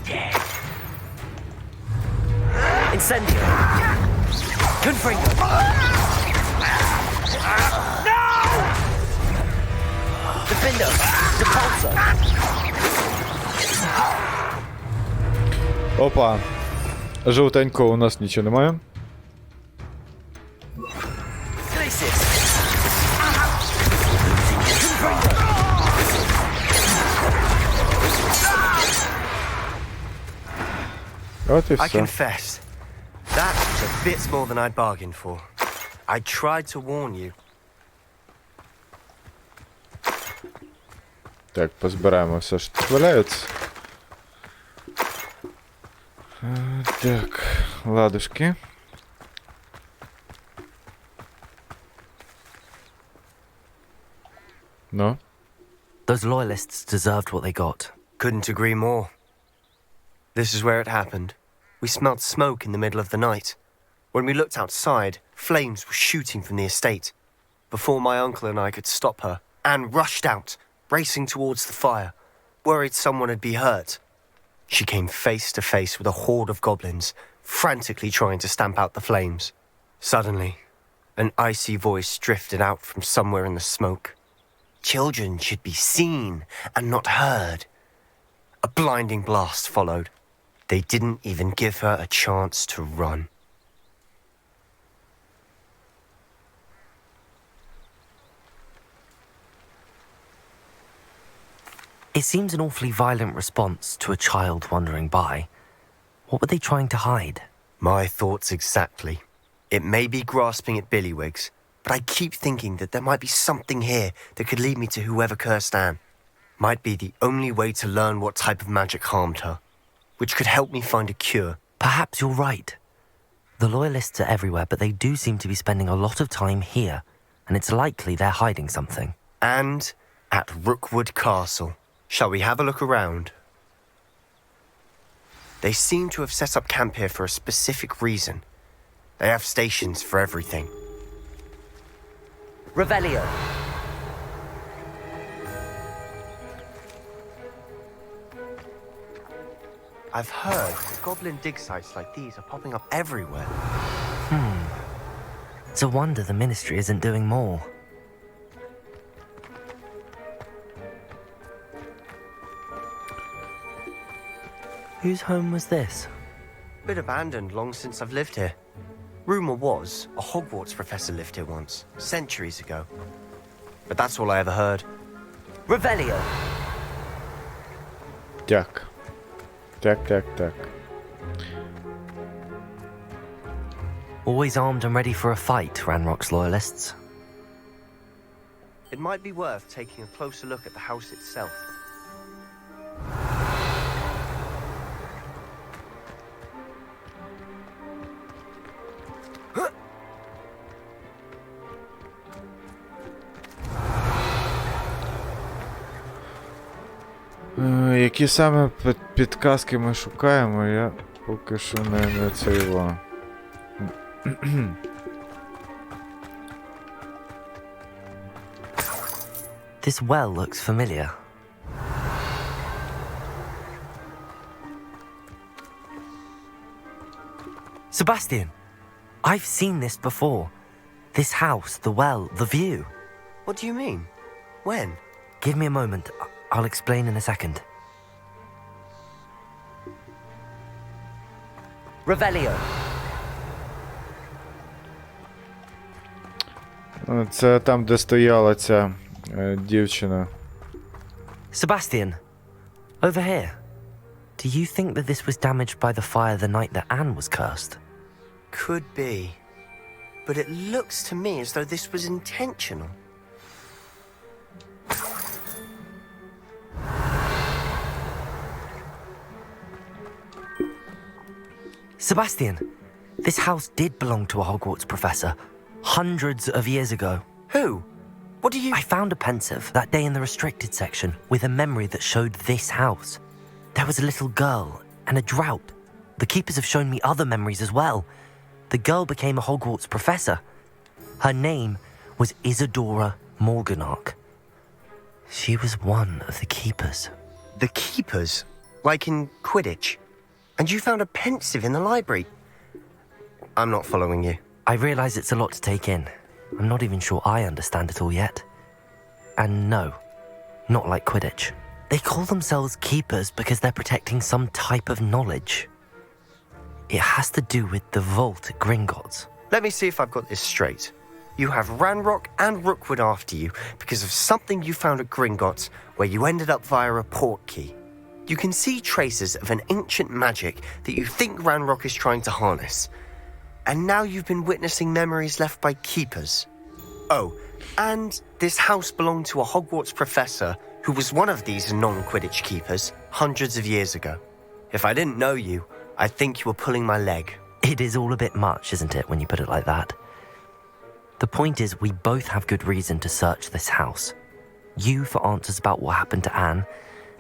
Dead. Incendio! Confringo! Defendo! Depulse! Опа. Жовтенького у нас нічого немає. Glacis! От і I все. confess, that was a bit more than I'd bargained for. I tried to warn you. Так, позбираємо все, що тут валяється. Так, ладушки. Ну? Those loyalists deserved what they got. Couldn't agree more. This is where it happened. We smelled smoke in the middle of the night. When we looked outside, flames were shooting from the estate. Before my uncle and I could stop her, Anne rushed out, racing towards the fire, worried someone had been hurt. She came face to face with a horde of goblins, frantically trying to stamp out the flames. Suddenly, an icy voice drifted out from somewhere in the smoke. Children should be seen and not heard. A blinding blast followed. They didn't even give her a chance to run. It seems an awfully violent response to a child wandering by. What were they trying to hide? My thoughts exactly. It may be grasping at billywhigs, but I keep thinking that there might be something here that could lead me to whoever cursed Anne. Might be the only way to learn what type of magic harmed her, which could help me find a cure. Perhaps you're right. The loyalists are everywhere, but they do seem to be spending a lot of time here, and it's likely they're hiding something. And at Rookwood Castle. Shall we have a look around? They seem to have set up camp here for a specific reason. They have stations for everything. Revelio. I've heard that goblin dig sites like these are popping up everywhere. It's a wonder the ministry isn't doing more. Whose home was this? Been abandoned long since I've lived here. Rumor was a Hogwarts professor lived here once, centuries ago. But that's all I ever heard. Revelio. Так. Так. Always armed and ready for a fight, Ranrock's loyalists. It might be worth taking a closer look at the house itself. Які які саме підказки ми шукаємо, я поки що не це його. This well looks familiar. Sebastian, I've seen this before. This house, the well, the view. What do you mean? When? Give me a moment. I'll explain in a second. Revelio. Це там, де стояла ця дівчина. Sebastian, over here. Do you think that this was damaged by the fire the night that Anne was cursed? Could be. But it looks to me as though this was intentional. Sebastian, this house did belong to a Hogwarts professor, hundreds of years ago. Who? What do you... I found a pensive that day in the restricted section with a memory that showed this house. There was a little girl and a drought. The keepers have shown me other memories as well. The girl became a Hogwarts professor. Her name was Isadora Morganach. She was one of the keepers. The keepers? Like in Quidditch? And you found a pensive in the library? I'm not following you. I realize it's a lot to take in. I'm not even sure I understand it all yet. And no, not like Quidditch. They call themselves keepers because they're protecting some type of knowledge. It has to do with the vault at Gringotts. Let me see if I've got this straight. You have Ranrock and Rookwood after you because of something you found at Gringotts where you ended up via a portkey. You can see traces of an ancient magic that you think Ranrock is trying to harness. And now you've been witnessing memories left by keepers. Oh, and this house belonged to a Hogwarts professor who was one of these non-Quidditch keepers hundreds of years ago. If I didn't know you, I'd think you were pulling my leg. It is all a bit much, isn't it, when you put it like that? The point is, we both have good reason to search this house. You for answers about what happened to Anne,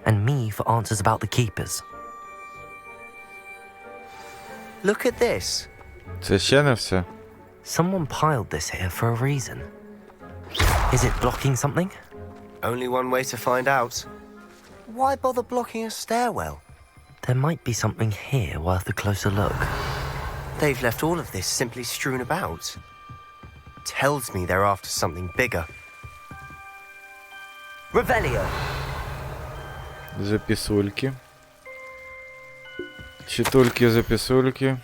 and me for answers about the keepers. Look at this. Це ще не все. Someone piled this here for a reason. Is it blocking something? Only one way to find out. Why bother blocking a stairwell? There might be something here worth a closer look. They've left all of this simply strewn about. Tells me they're after something bigger. Revelio. Записульки. Читульки, записульки.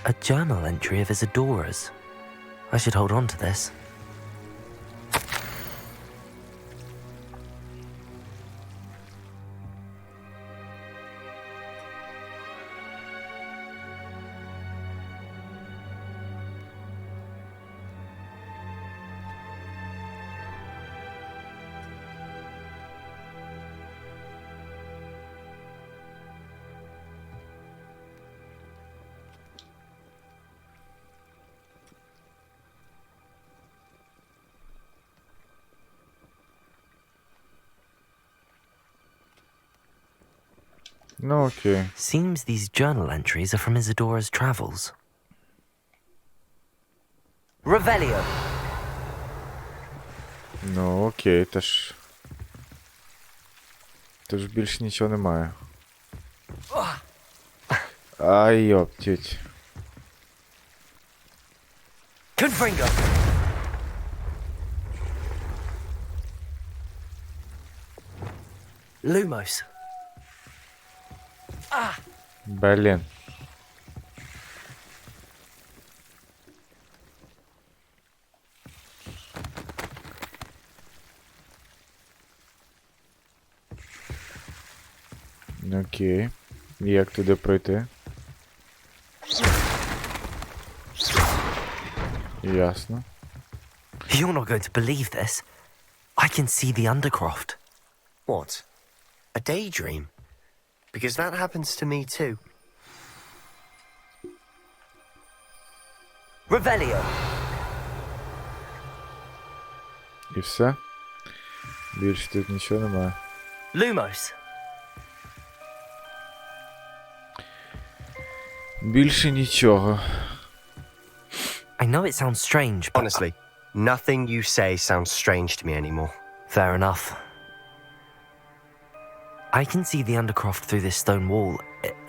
A journal entry of Isadora's. I should hold on to this. Ну окей. Seems these journal entries are from Isadora's travels. Revelio. Ну окей, теж більш нічого немає. Ай, йоптіть. Confringo. Lumos. Блін. Окей. Як туди пройти? Ясно. You're not going to believe this. I can see the Undercroft. What? A daydream? Because that happens to me too. Revelio. І все? Більше тут нічого немає. Lumos. Більше нічого. I know it sounds strange, but... Honestly, nothing you say sounds strange to me anymore. Fair enough. I can see the Undercroft through this stone wall,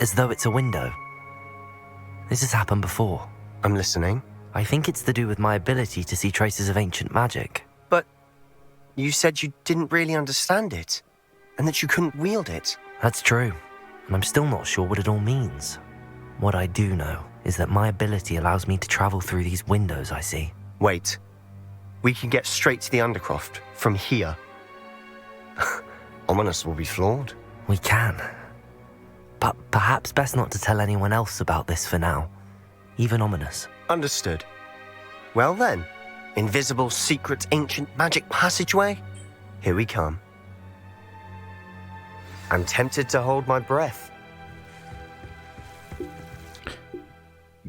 as though it's a window. This has happened before. I'm listening. I think it's to do with my ability to see traces of ancient magic. But you said you didn't really understand it, and that you couldn't wield it. That's true, and I'm still not sure what it all means. What I do know is that my ability allows me to travel through these windows I see. Wait. We can get straight to the Undercroft from here. Ominous will be flawed. We can. But perhaps best not to tell anyone else about this for now. Even Ominous. Understood. Well then, invisible, secret, ancient magic passageway? Here we come. I'm tempted to hold my breath.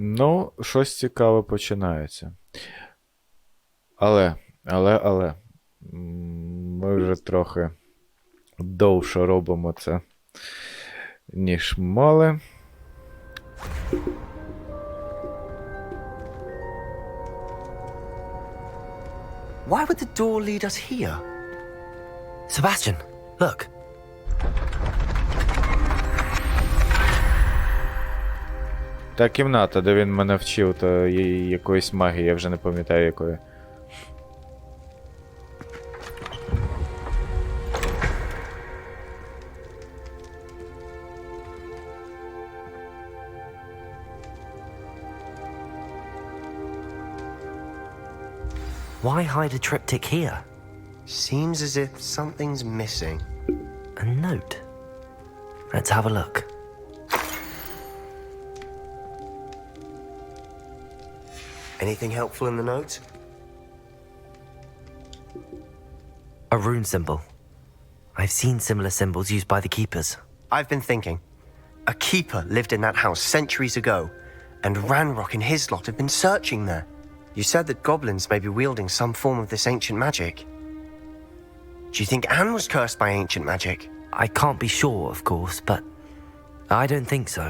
Ну, щось цікаве починається. Але. Ми вже трохи довше робимо це, ніж мали. Why would the door lead us here? Sebastian, look. Та кімната, де він мене вчив, то є якоїсь магії, я вже не пам'ятаю якої. Why hide a triptych here? Seems as if something's missing. A note. Let's have a look. Anything helpful in the note? A rune symbol. I've seen similar symbols used by the keepers. I've been thinking. A keeper lived in that house centuries ago, and Ranrock and his lot have been searching there. You said that goblins may be wielding some form of this ancient magic. Do you think Anne was cursed by ancient magic? I can't be sure, of course, but I don't think so.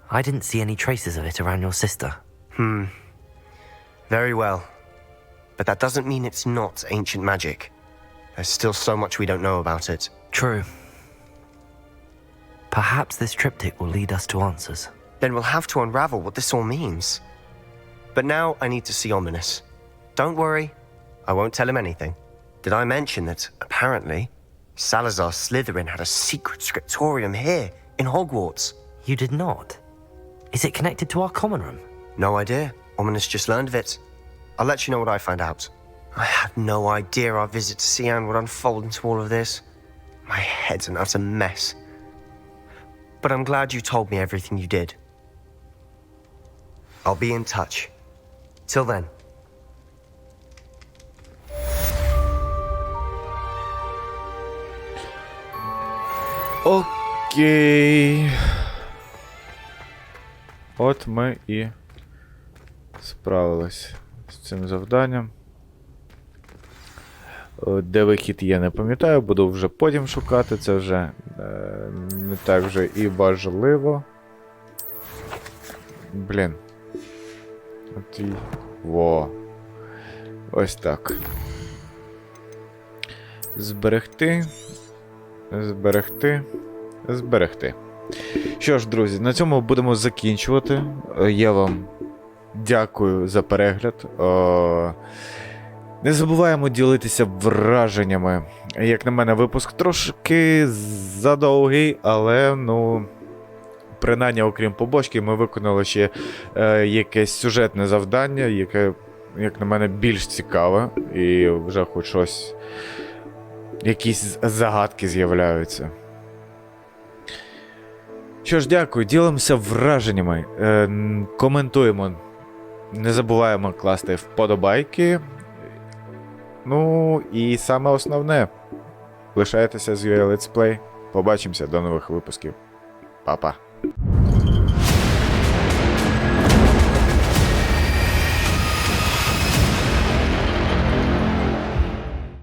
I didn't see any traces of it around your sister. Very well. But that doesn't mean it's not ancient magic. There's still so much we don't know about it. True. Perhaps this triptych will lead us to answers. Then we'll have to unravel what this all means. But now I need to see Ominous. Don't worry, I won't tell him anything. Did I mention that, apparently, Salazar Slytherin had a secret scriptorium here, in Hogwarts? You did not? Is it connected to our common room? No idea. Ominous just learned of it. I'll let you know what I find out. I had no idea our visit to Sian would unfold into all of this. My head's an utter mess. But I'm glad you told me everything you did. I'll be in touch. Till then. Окей. От ми і справились з цим завданням. Де вихід я не пам'ятаю, буду вже потім шукати, це вже не так вже і важливо. Блін. От і... Во. Ось так. Зберегти. Зберегти. Зберегти. Що ж, друзі, на цьому будемо закінчувати. Я вам дякую за перегляд. Не забуваємо ділитися враженнями. Як на мене, випуск трошки задовгий, але, ну, принаймні, окрім побочки, ми виконали ще якесь сюжетне завдання, яке, як на мене, більш цікаве. І вже хоч щось, якісь загадки з'являються. Що ж, дякую, ділимося враженнями, коментуємо, не забуваємо класти вподобайки. Ну і саме основне, лишайтеся з UA Let's Play. Побачимося, до нових випусків. Па-па.